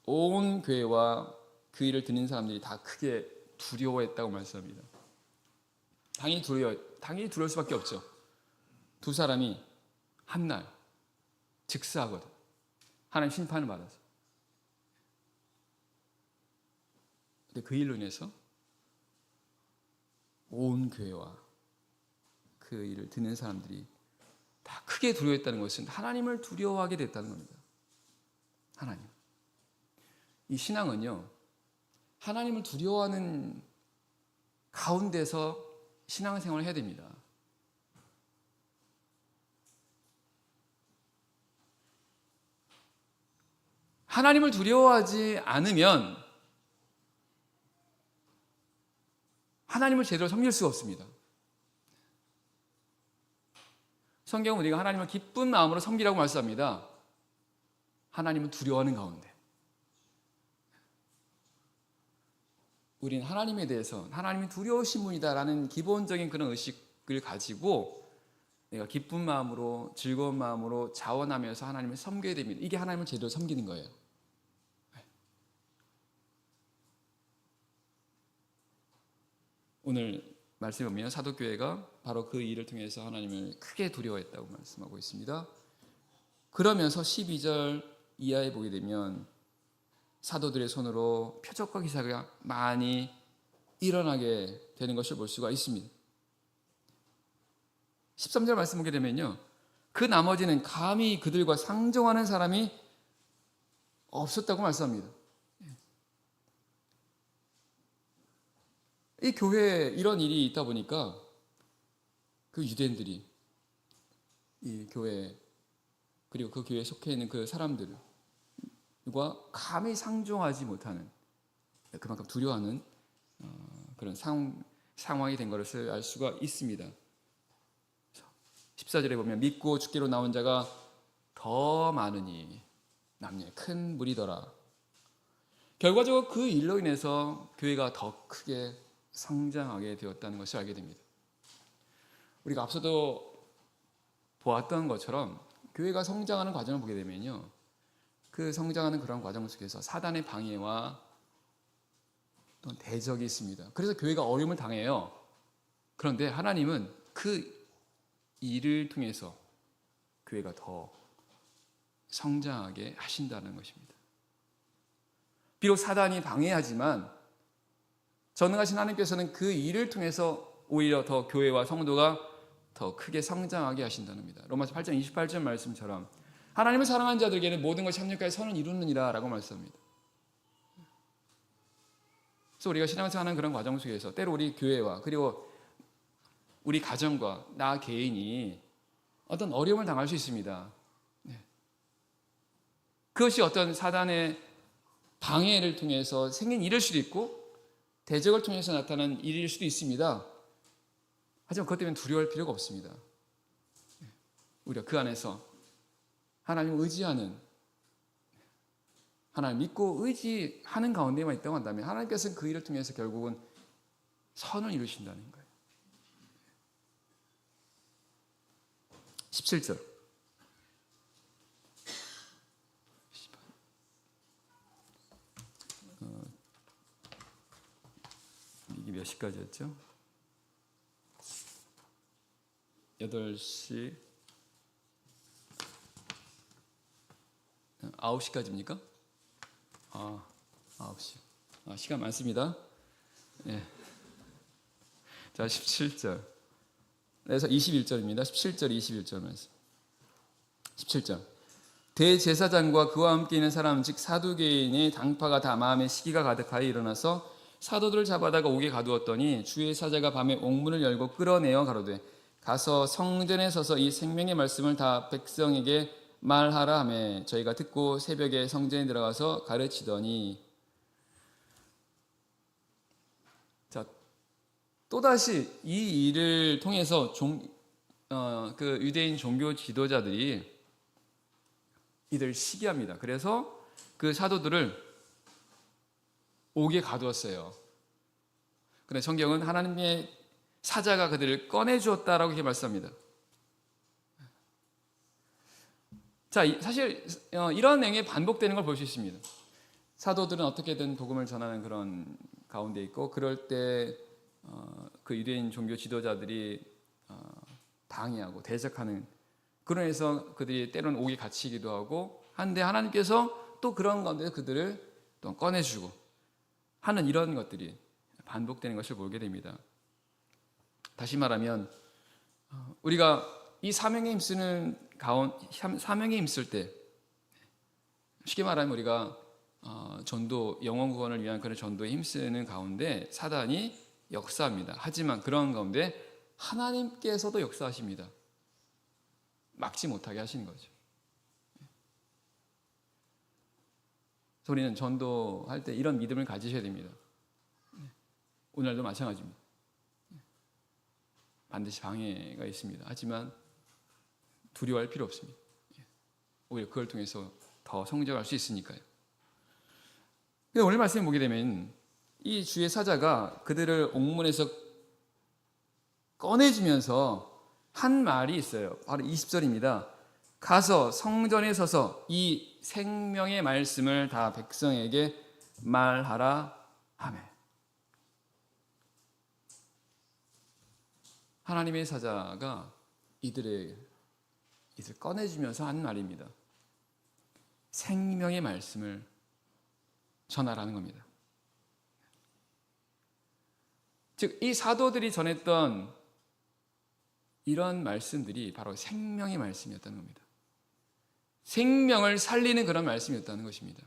온 교회와 그 일을 듣는 사람들이 다 크게 두려워했다고 말씀합니다. 당연히 두려울 수밖에 없죠. 두 사람이 한날 즉사하거든. 하나님 심판을 받아서. 근데 그 일로 인해서 온 교회와 그 일을 듣는 사람들이 다 크게 두려워했다는 것은 하나님을 두려워하게 됐다는 겁니다. 하나님. 이 신앙은요, 하나님을 두려워하는 가운데서 신앙생활을 해야 됩니다. 하나님을 두려워하지 않으면 하나님을 제대로 섬길 수가 없습니다. 성경은 우리가 하나님을 기쁜 마음으로 섬기라고 말씀합니다. 하나님은 두려워하는 가운데. 우리는 하나님에 대해서 하나님이 두려우신 분이다라는 기본적인 그런 의식을 가지고 내가 기쁜 마음으로 즐거운 마음으로 자원하면서 하나님을 섬겨야 됩니다. 이게 하나님을 제대로 섬기는 거예요. 오늘 말씀에 보면 사도교회가 바로 그 일을 통해서 하나님을 크게 두려워했다고 말씀하고 있습니다. 그러면서 12절 이하에 보게 되면 사도들의 손으로 표적과 기사가 많이 일어나게 되는 것을 볼 수가 있습니다. 13절 말씀 보게 되면요, 그 나머지는 감히 그들과 상종하는 사람이 없었다고 말씀합니다. 이 교회에 이런 일이 있다 보니까 그 유대인들이 이 교회 그리고 그 교회에 속해 있는 그 사람들과 감히 상종하지 못하는, 그만큼 두려워하는 그런 상황이 된 것을 알 수가 있습니다. 14절에 보면 믿고 죽기로 나온 자가 더 많으니 남녀의 큰 무리더라. 결과적으로 그 일로 인해서 교회가 더 크게 성장하게 되었다는 것을 알게 됩니다. 우리가 앞서도 보았던 것처럼 교회가 성장하는 과정을 보게 되면요, 그 성장하는 그런 과정 속에서 사단의 방해와 또 대적이 있습니다. 그래서 교회가 어려움을 당해요. 그런데 하나님은 그 일을 통해서 교회가 더 성장하게 하신다는 것입니다. 비록 사단이 방해하지만 전능하신 하나님께서는 그 일을 통해서 오히려 더 교회와 성도가 더 크게 성장하게 하신다는 겁니다. 로마서 8장 28절 말씀처럼 하나님을 사랑하는 자들에게는 모든 것이 합력하여 선을 이루느니라 라고 말씀합니다. 그래서 우리가 신앙생활하는 그런 과정 속에서 때로 우리 교회와 그리고 우리 가정과 나 개인이 어떤 어려움을 당할 수 있습니다. 그것이 어떤 사단의 방해를 통해서 생긴 일일 수도 있고 대적을 통해서 나타난 일일 수도 있습니다. 하지만 그것 때문에 두려워할 필요가 없습니다. 우리가 그 안에서 하나님을 의지하는, 하나님 믿고 의지하는 가운데만 있다고 한다면 하나님께서는 그 일을 통해서 결국은 선을 이루신다는 거예요. 17절. 이게 몇 시까지였죠? 8시 9시까지입니까? 9시. 시간 많습니다. 네. 자, 17절. 그래서 21절입니다. 17절, 21절 말씀. 17절. 대제사장과 그와 함께 있는 사람, 즉 사두개인의 당파가 다 마음에 시기가 가득하여 일어나서 사도들을 잡아다가 옥에 가두었더니 주의 사자가 밤에 옥문을 열고 끌어내어 가로되 가서 성전에 서서 이 생명의 말씀을 다 백성에게 말하라 하매 저희가 듣고 새벽에 성전에 들어가서 가르치더니. 자, 또다시 이 일을 통해서 그 유대인 종교 지도자들이 이들 시기합니다. 그래서 그 사도들을 옥에 가두었어요. 그런데 성경은 하나님의 사자가 그들을 꺼내주었다라고 이렇게 말씀합니다. 자, 사실 이런 내용이 반복되는 걸 볼 수 있습니다. 사도들은 어떻게든 복음을 전하는 그런 가운데 있고, 그럴 때 그 유대인 종교 지도자들이 방해하고 대적하는, 그러면서 그들이 때로는 옥에 갇히기도 하고 한데 하나님께서 또 그런 가운데 그들을 또 꺼내주고 하는 이런 것들이 반복되는 것을 보게 됩니다. 다시 말하면 우리가 이 사명에 힘쓸 때, 쉽게 말하면 우리가 전도, 영혼 구원을 위한 그런 전도에 힘쓰는 가운데 사단이 역사합니다. 하지만 그런 가운데 하나님께서도 역사하십니다. 막지 못하게 하시는 거죠. 그래서 우리는 전도할 때 이런 믿음을 가지셔야 됩니다. 오늘도 마찬가지입니다. 반드시 방해가 있습니다. 하지만 두려워할 필요 없습니다. 오히려 그걸 통해서 더 성장할 수 있으니까요. 오늘 말씀을 보게 되면 이 주의 사자가 그들을 옥문에서 꺼내주면서 한 말이 있어요. 바로 20절입니다. 가서 성전에 서서 이 생명의 말씀을 다 백성에게 말하라 하매. 하나님의 사자가 이들을 꺼내주면서 한 말입니다. 생명의 말씀을 전하라는 겁니다. 즉, 이 사도들이 전했던 이런 말씀들이 바로 생명의 말씀이었다는 겁니다. 생명을 살리는 그런 말씀이었다는 것입니다.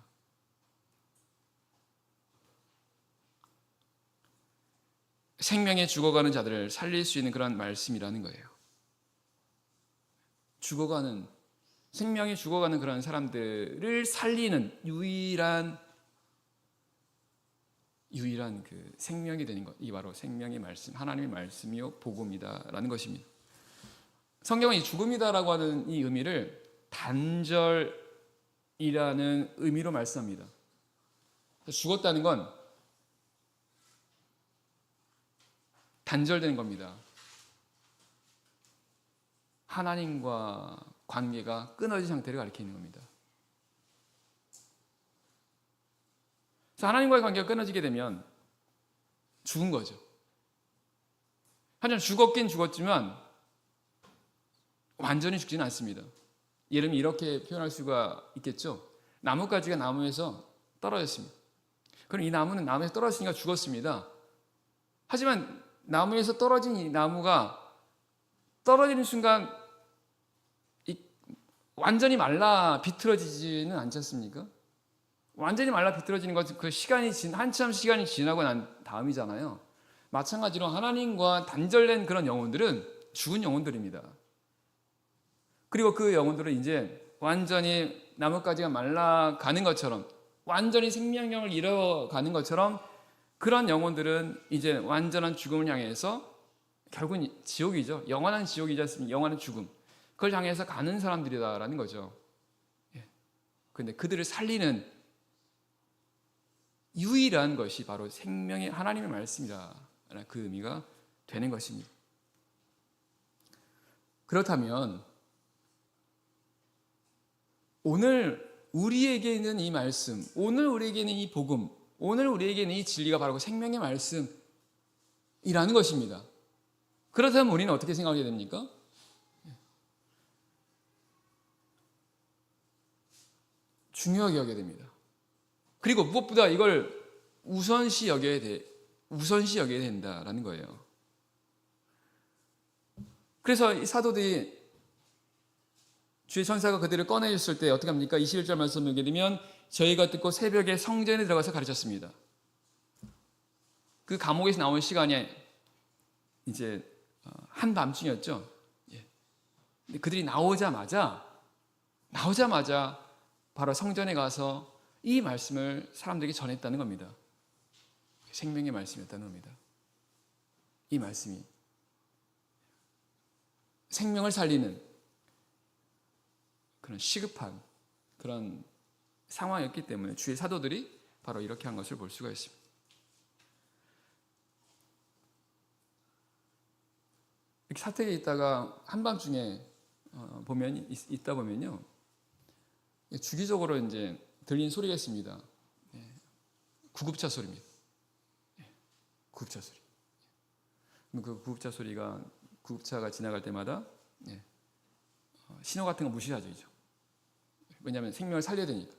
생명에 죽어가는 자들을 살릴 수 있는 그런 말씀이라는 거예요. 생명이 죽어가는 그런 사람들을 살리는 유일한 그 생명이 되는 것, 이 바로 생명의 말씀, 하나님의 말씀이요 복음이다라는 것입니다. 성경은 이 죽음이다라고 하는 이 의미를 단절이라는 의미로 말씀합니다. 죽었다는 건 단절되는 겁니다. 하나님과 관계가 끊어진 상태를 가리키는 겁니다. 그래서 하나님과의 관계가 끊어지게 되면 죽은 거죠. 하지만 죽었긴 죽었지만 완전히 죽지는 않습니다. 예를 들면 이렇게 표현할 수가 있겠죠. 나뭇가지가 나무에서 떨어졌습니다. 그럼 이 나무는 나무에서 떨어졌으니까 죽었습니다. 하지만 나무에서 떨어진 이 나무가 떨어지는 순간 완전히 말라 비틀어지지는 않지 않습니까? 완전히 말라 비틀어지는 것은 그 한참 시간이 지나고 난 다음이잖아요. 마찬가지로 하나님과 단절된 그런 영혼들은 죽은 영혼들입니다. 그리고 그 영혼들은 이제 완전히 나뭇가지가 말라가는 것처럼, 완전히 생명력을 잃어가는 것처럼 그런 영혼들은 이제 완전한 죽음을 향해서 결국은 지옥이죠. 영원한 지옥이지 않습니까? 영원한 죽음. 그걸 향해서 가는 사람들이다라는 거죠. 그런데 그들을 살리는 유일한 것이 바로 생명의 하나님의 말씀이다. 그 의미가 되는 것입니다. 그렇다면 오늘 우리에게 있는 이 말씀, 오늘 우리에게 있는 이 복음, 오늘 우리에게 있는 이 진리가 바로 생명의 말씀이라는 것입니다. 그렇다면 우리는 어떻게 생각하게 됩니까? 중요하게 여겨야 됩니다. 그리고 무엇보다 이걸 우선시 여겨야 된다라는 거예요. 그래서 이 사도들이 주의 천사가 그들을 꺼내줬을 때 어떻게 합니까? 21절 말씀을 보게 되면 저희가 듣고 새벽에 성전에 들어가서 가르쳤습니다. 그 감옥에서 나온 시간이 이제 한밤중이었죠. 근데 그들이 나오자마자 바로 성전에 가서 이 말씀을 사람들에게 전했다는 겁니다. 생명의 말씀이었다는 겁니다. 이 말씀이 생명을 살리는 그런 시급한 그런 상황이었기 때문에 주의 사도들이 바로 이렇게 한 것을 볼 수가 있습니다. 이렇게 사택에 있다가 한밤중에 있다 보면요, 주기적으로 이제 들리는 소리가 있습니다. 구급차 소리입니다. 구급차 소리. 그 구급차가 지나갈 때마다 신호 같은 거 무시하죠. 왜냐하면 생명을 살려야 되니까.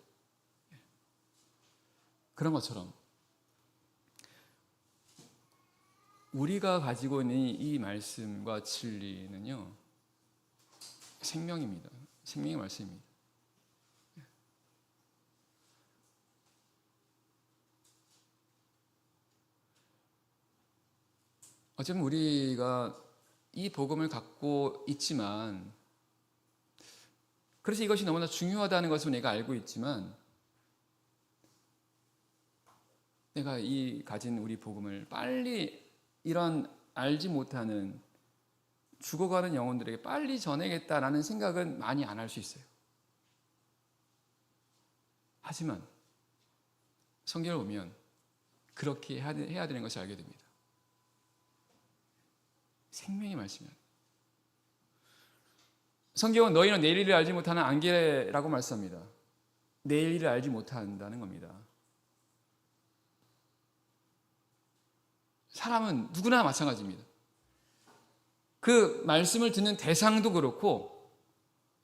그런 것처럼 우리가 가지고 있는 이 말씀과 진리는요, 생명입니다. 생명의 말씀입니다. 어쩌면 우리가 이 복음을 갖고 있지만, 그래서 이것이 너무나 중요하다는 것을 우리가 알고 있지만, 내가 이 가진 우리 복음을 빨리 이런 알지 못하는 죽어가는 영혼들에게 빨리 전해야겠다라는 생각은 많이 안 할 수 있어요. 하지만 성경을 보면 그렇게 해야 되는 것을 알게 됩니다. 생명의 말씀이야. 성경은 너희는 내일 일을 알지 못하는 안개라고 말씀합니다. 내일 일을 알지 못한다는 겁니다. 사람은 누구나 마찬가지입니다. 그 말씀을 듣는 대상도 그렇고,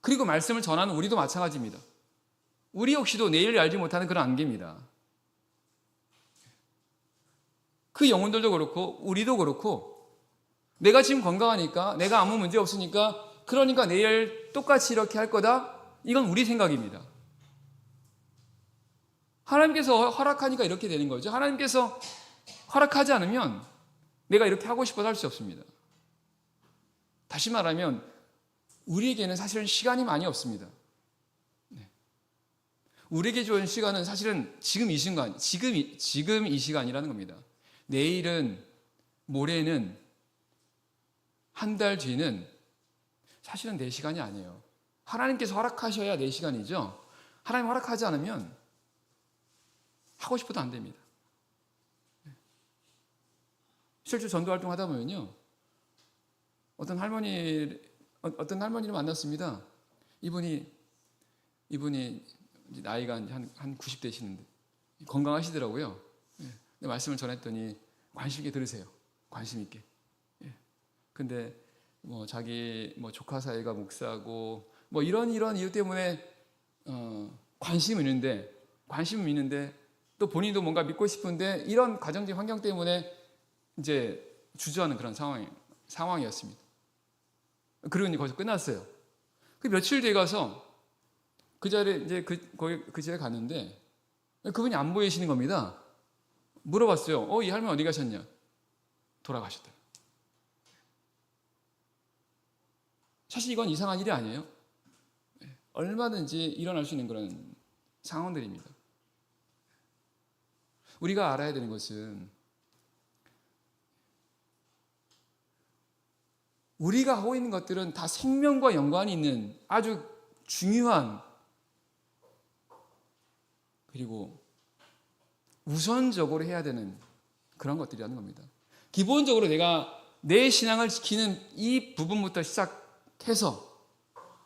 그리고 말씀을 전하는 우리도 마찬가지입니다. 우리 역시도 내일을 알지 못하는 그런 안개입니다. 그 영혼들도 그렇고 우리도 그렇고, 내가 지금 건강하니까, 내가 아무 문제 없으니까, 그러니까 내일 똑같이 이렇게 할 거다, 이건 우리 생각입니다. 하나님께서 허락하니까 이렇게 되는 거죠. 하나님께서 허락하지 않으면 내가 이렇게 하고 싶어서 할 수 없습니다. 다시 말하면 우리에게는 사실은 시간이 많이 없습니다. 우리에게 주어진 시간은 사실은 지금 이 시간이라는 겁니다. 내일은, 모레는, 한 달 뒤는 사실은 내 시간이 아니에요. 하나님께서 허락하셔야 내 시간이죠. 하나님 허락하지 않으면 하고 싶어도 안 됩니다. 실제 전도 활동하다 보면요, 어떤 할머니를 만났습니다. 이분이 나이가 한 90대시는데 건강하시더라고요. 근데 말씀을 전했더니 관심 있게 들으세요. 관심 있게. 근데 자기 조카 사이가 목사고 이런 이유 때문에 관심은 있는데 또 본인도 뭔가 믿고 싶은데 이런 가정적 환경 때문에 이제 주저하는 그런 상황이었습니다. 그리고 이제 거기서 끝났어요. 그 며칠 뒤에 가서 그 자리에 이제 그 집에 갔는데 그분이 안 보이시는 겁니다. 물어봤어요. 이 할머니 어디 가셨냐? 돌아가셨다. 사실 이건 이상한 일이 아니에요. 얼마든지 일어날 수 있는 그런 상황들입니다. 우리가 알아야 되는 것은 우리가 하고 있는 것들은 다 생명과 연관이 있는 아주 중요한, 그리고 우선적으로 해야 되는 그런 것들이라는 겁니다. 기본적으로 내가 내 신앙을 지키는 이 부분부터 시작해서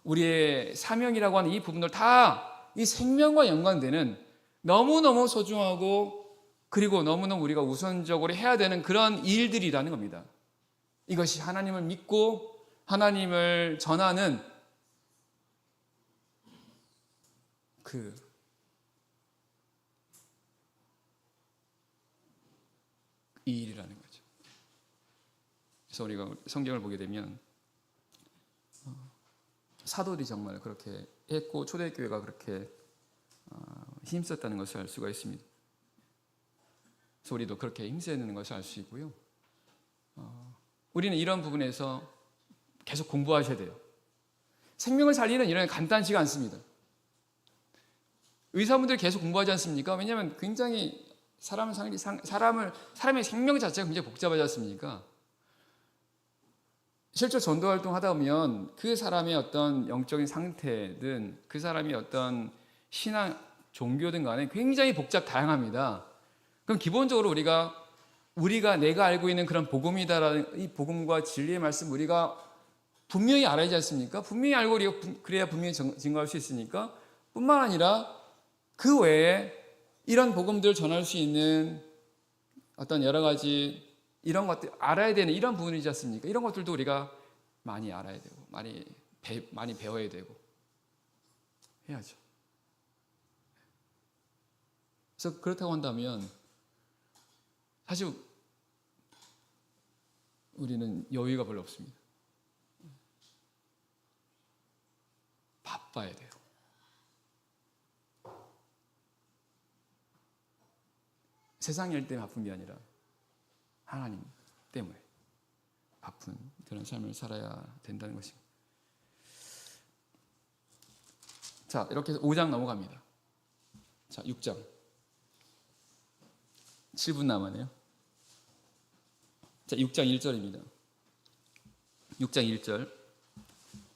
우리의 사명이라고 하는 이 부분들 다 이 생명과 연관되는 너무너무 소중하고, 그리고 너무너무 우리가 우선적으로 해야 되는 그런 일들이라는 겁니다. 이것이 하나님을 믿고 하나님을 전하는 이 일이라는 거죠. 그래서 우리가 성경을 보게 되면 사도들이 정말 그렇게 했고 초대교회가 그렇게 힘썼다는 것을 알 수가 있습니다. 그래서 우리도 그렇게 힘써야 되는 것을 알 수 있고요. 우리는 이런 부분에서 계속 공부하셔야 돼요. 생명을 살리는 일은 간단치가 않습니다. 의사분들이 계속 공부하지 않습니까? 왜냐하면 굉장히 사람의 생명 자체가 굉장히 복잡하지 않습니까? 실제 전도활동 하다 보면 그 사람의 어떤 영적인 상태든 그 사람의 어떤 신앙, 종교든 간에 굉장히 다양합니다. 그럼 기본적으로 우리가 내가 알고 있는 그런 복음이다라는 이 복음과 진리의 말씀 우리가 분명히 알아야 하지 않습니까? 분명히 알고 그래야 분명히 증거할 수 있으니까, 뿐만 아니라 그 외에 이런 복음들을 전할 수 있는 어떤 여러 가지 이런 것들 알아야 되는 이런 부분이지 않습니까? 이런 것들도 우리가 많이 알아야 되고 많이 배워야 되고 해야죠. 그래서 그렇다고 한다면 사실 우리는 여유가 별로 없습니다. 바빠야 돼요. 세상 일 때문에 바쁜 게 아니라 하나님 때문에 바쁜 그런 삶을 살아야 된다는 것입니다. 자, 이렇게 해서 5장 넘어갑니다. 자, 6장. 7분 남았네요. 자, 6장 1절입니다. 6장 1절.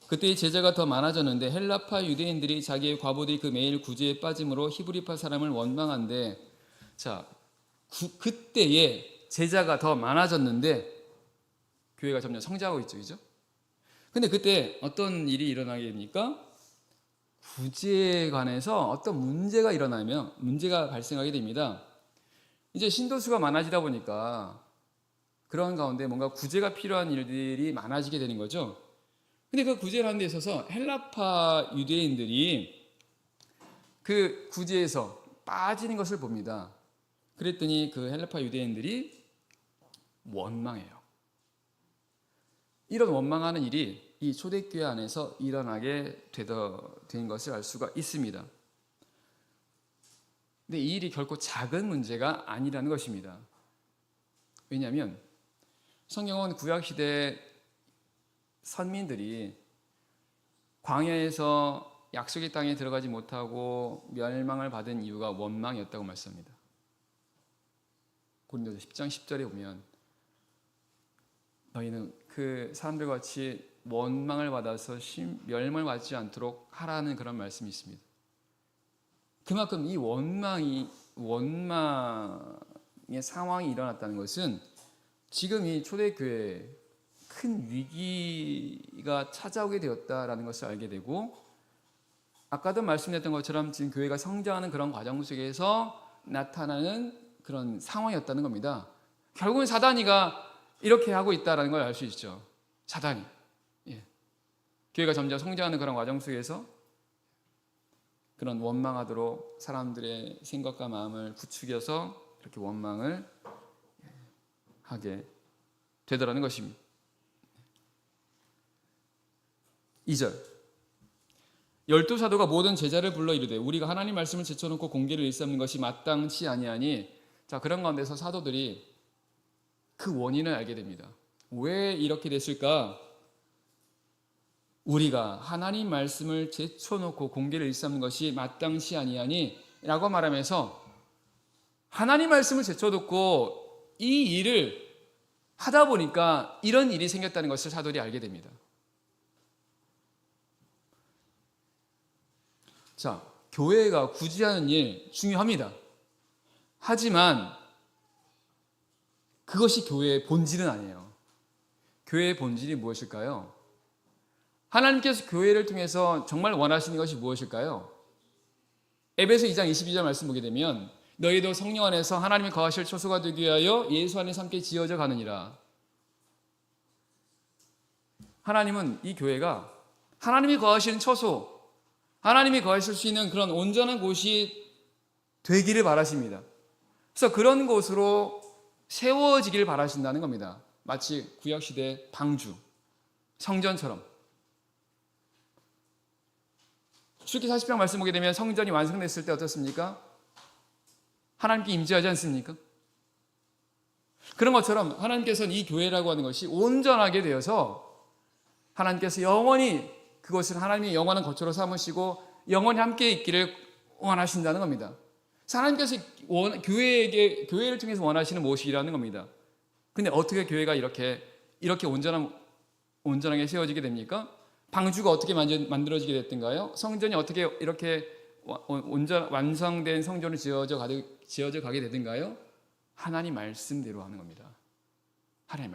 그때 제자가 더 많아졌는데 헬라파 유대인들이 자기의 과부들이 그 매일 구제에 빠짐으로 히브리파 사람을 원망한데, 자, 그때에 제자가 더 많아졌는데 교회가 점점 성장하고 있죠, 그죠? 근데 그때 어떤 일이 일어나게 됩니까? 구제에 관해서 어떤 문제가 발생하게 됩니다. 이제 신도수가 많아지다 보니까 그런 가운데 뭔가 구제가 필요한 일들이 많아지게 되는 거죠. 근데 그 구제를 하는 데 있어서 헬라파 유대인들이 그 구제에서 빠지는 것을 봅니다. 그랬더니 그 헬라파 유대인들이 원망해요. 이런 원망하는 일이 이 초대교회 안에서 일어나게 된 것을 알 수가 있습니다. 근데 이 일이 결코 작은 문제가 아니라는 것입니다. 왜냐하면 성경은 구약시대 선민들이 광야에서 약속의 땅에 들어가지 못하고 멸망을 받은 이유가 원망이었다고 말씀합니다. 고린도서 10장 10절에 보면 너희는 그 사람들과 같이 원망을 받아서 멸망을 받지 않도록 하라는 그런 말씀이 있습니다. 그만큼 이 원망의 상황이 일어났다는 것은 지금 이 초대교회에 큰 위기가 찾아오게 되었다라는 것을 알게 되고, 아까도 말씀드렸던 것처럼 지금 교회가 성장하는 그런 과정 속에서 나타나는 그런 상황이었다는 겁니다. 결국은 사단이가 이렇게 하고 있다는 걸 알 수 있죠. 사단이. 교회가 점점 성장하는 그런 과정 속에서 그런 원망하도록 사람들의 생각과 마음을 부추겨서 이렇게 원망을 하게 되더라는 것입니다. 2절. 12사도가 모든 제자를 불러 이르되 우리가 하나님 말씀을 제쳐놓고 공개를 일삼는 것이 마땅치 아니하니. 자, 그런 가운데서 사도들이 그 원인을 알게 됩니다. 왜 이렇게 됐을까? 우리가 하나님 말씀을 제쳐놓고 공개를 일삼는 것이 마땅치 아니하니 라고 말하면서 하나님 말씀을 제쳐놓고 이 일을 하다 보니까 이런 일이 생겼다는 것을 사도들이 알게 됩니다. 자, 교회가 구제하는 일 중요합니다. 하지만 그것이 교회의 본질은 아니에요. 교회의 본질이 무엇일까요? 하나님께서 교회를 통해서 정말 원하시는 것이 무엇일까요? 에베소 2장 22절 말씀 보게 되면 너희도 성령 안에서 하나님이 거하실 초소가 되기 위하여 예수 안에서 함께 지어져 가느니라. 하나님은 이 교회가 하나님이 거하시는 처소, 하나님이 거하실 수 있는 그런 온전한 곳이 되기를 바라십니다. 그래서 그런 곳으로 세워지기를 바라신다는 겁니다. 마치 구약시대 방주, 성전처럼. 출애굽기 40장 말씀 보게 되면 성전이 완성됐을 때 어떻습니까? 하나님께 임재하지 않습니까? 그런 것처럼 하나님께서는 이 교회라고 하는 것이 온전하게 되어서 하나님께서 영원히 그것을 하나님의 영원한 거처로 삼으시고 영원히 함께 있기를 원하신다는 겁니다. 하나님께서 교회를 통해서 원하시는 무엇이라는 겁니다. 근데 어떻게 교회가 이렇게 온전하게 세워지게 됩니까? 방주가 어떻게 만들어지게 됐던가요? 성전이 어떻게 이렇게 완성된 성전을 지어져 가게 되던가요? 하나님 말씀대로 하는 겁니다. 하나님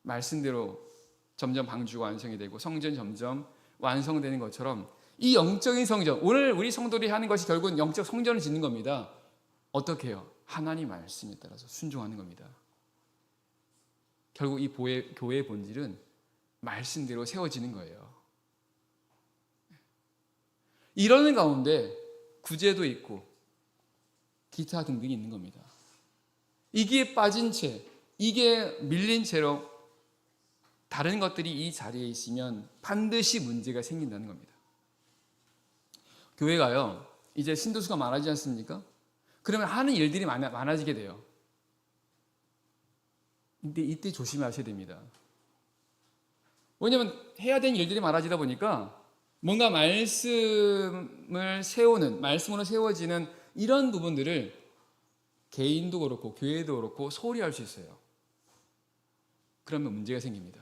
말씀대로 점점 방주가 완성이 되고 성전이 점점 완성되는 것처럼 이 영적인 성전, 오늘 우리 성도들이 하는 것이 결국은 영적 성전을 짓는 겁니다. 어떻게 해요? 하나님 말씀에 따라서 순종하는 겁니다. 결국 이 교회의 본질은 말씀대로 세워지는 거예요. 이러는 가운데 구제도 있고 기타 등등이 있는 겁니다. 이게 빠진 채, 이게 밀린 채로 다른 것들이 이 자리에 있으면 반드시 문제가 생긴다는 겁니다. 교회가요, 이제 신도수가 많아지지 않습니까? 그러면 하는 일들이 많아지게 돼요. 근데 이때 조심하셔야 됩니다. 왜냐하면 해야 되는 일들이 많아지다 보니까 뭔가 말씀으로 세워지는 이런 부분들을 개인도 그렇고 교회도 그렇고 소홀히 할 수 있어요. 그러면 문제가 생깁니다.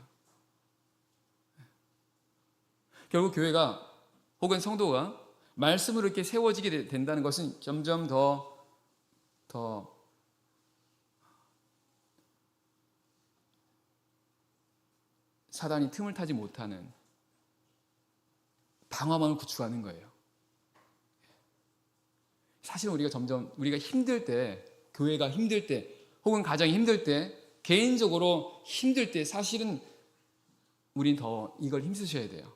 결국 교회가 혹은 성도가 말씀으로 이렇게 세워지게 된다는 것은 점점 더 사단이 틈을 타지 못하는 방어망을 구축하는 거예요. 사실 우리가 힘들 때, 교회가 힘들 때, 혹은 가정이 힘들 때, 개인적으로 힘들 때 사실은 우린 더 이걸 힘쓰셔야 돼요.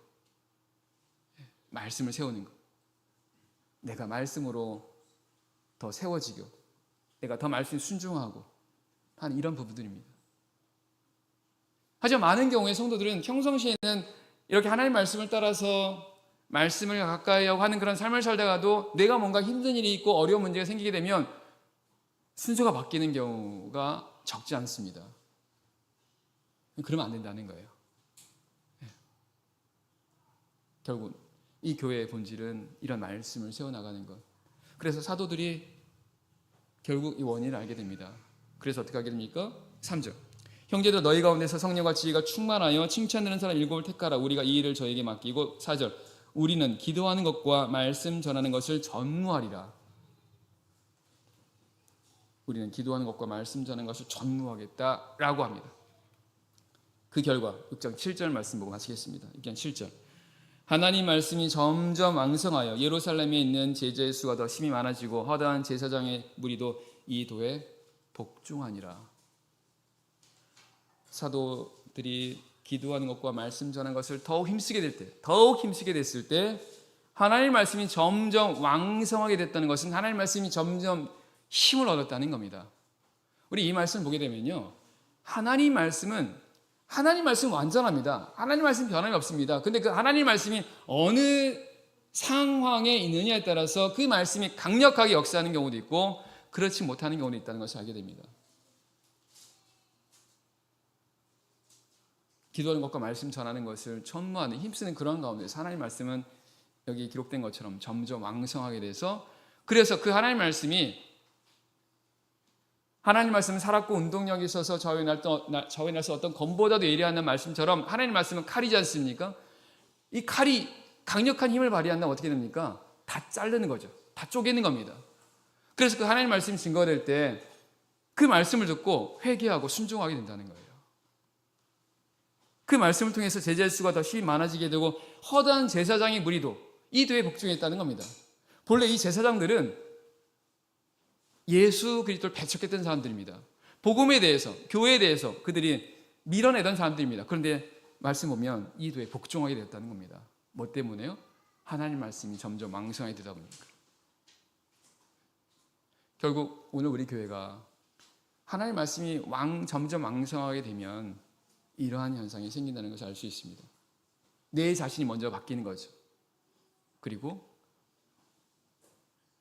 말씀을 세우는 것. 내가 말씀으로 더 세워지고, 내가 더 말씀에 순종하고 하는 이런 부분들입니다. 하지만 많은 경우에 성도들은 평상시에는 이렇게 하나님의 말씀을 따라서 말씀을 가까이 하고 하는 그런 삶을 살다가도 내가 뭔가 힘든 일이 있고 어려운 문제가 생기게 되면 순서가 바뀌는 경우가 적지 않습니다. 그러면 안 된다는 거예요. 결국 이 교회의 본질은 이런 말씀을 세워나가는 것. 그래서 사도들이 결국 이 원인을 알게 됩니다. 그래서 어떻게 하게 됩니까? 3절. 형제들 너희 가운데서 성령과 지혜가 충만하여 칭찬하는 사람 7을 택하라. 우리가 이 일을 저에게 맡기고 4절. 우리는 기도하는 것과 말씀 전하는 것을 전무하리라. 우리는 기도하는 것과 말씀 전하는 것을 전무하겠다라고 합니다. 그 결과 6장 7절 말씀 보고 마치겠습니다. 6장 7절. 하나님 말씀이 점점 왕성하여 예루살렘에 있는 제자의 수가 더 심히 많아지고 허다한 제사장의 무리도 이 도에 복종하니라. 사도들이 기도하는 것과 말씀 전하는 것을 더욱 힘쓰게 됐을 때 하나님의 말씀이 점점 왕성하게 됐다는 것은 하나님의 말씀이 점점 힘을 얻었다는 겁니다. 우리 이 말씀 보게 되면요, 하나님 말씀은 완전합니다. 하나님 말씀 변함이 없습니다. 근데 그 하나님 말씀이 어느 상황에 있느냐에 따라서 그 말씀이 강력하게 역사하는 경우도 있고 그렇지 못하는 경우도 있다는 것을 알게 됩니다. 기도하는 것과 말씀 전하는 것을 전무하는 힘쓰는 그런 가운데서 하나님 말씀은 여기 기록된 것처럼 점점 왕성하게 돼서, 그래서 그 하나님 말씀은 살았고 운동력이 있어서 저희 날서 어떤 검보다도 예리하는 말씀처럼 하나님 말씀은 칼이지 않습니까? 이 칼이 강력한 힘을 발휘한다면 어떻게 됩니까? 다 자르는 거죠. 다 쪼개는 겁니다. 그래서 그 하나님 말씀이 증거될 때 그 말씀을 듣고 회개하고 순종하게 된다는 거예요. 그 말씀을 통해서 제자의 수가 더 힘이 많아지게 되고 허다한 제사장의 무리도 이 도에 복종했다는 겁니다. 본래 이 제사장들은 예수 그리스도를 배척했던 사람들입니다. 복음에 대해서, 교회에 대해서 그들이 밀어내던 사람들입니다. 그런데 말씀 보면 이 도에 복종하게 되었다는 겁니다. 뭐 때문에요? 하나님 말씀이 점점 왕성하게 되다 보니까. 결국 오늘 우리 교회가 하나님 말씀이 점점 왕성하게 되면 이러한 현상이 생긴다는 것을 알 수 있습니다. 내 자신이 먼저 바뀌는 거죠. 그리고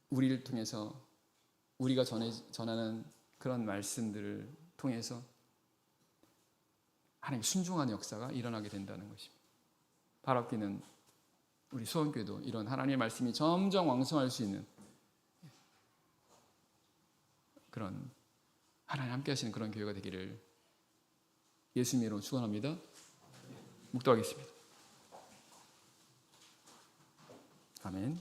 우리를 통해서 우리가 전하는 그런 말씀들을 통해서 하나님 순종하는 역사가 일어나게 된다는 것입니다. 바랍기는 우리 수원교회도 이런 하나님의 말씀이 점점 왕성할 수 있는 그런 하나님 함께 하시는 그런 교회가 되기를 예수님 이름으로 축원합니다. 묵도하겠습니다. 아멘.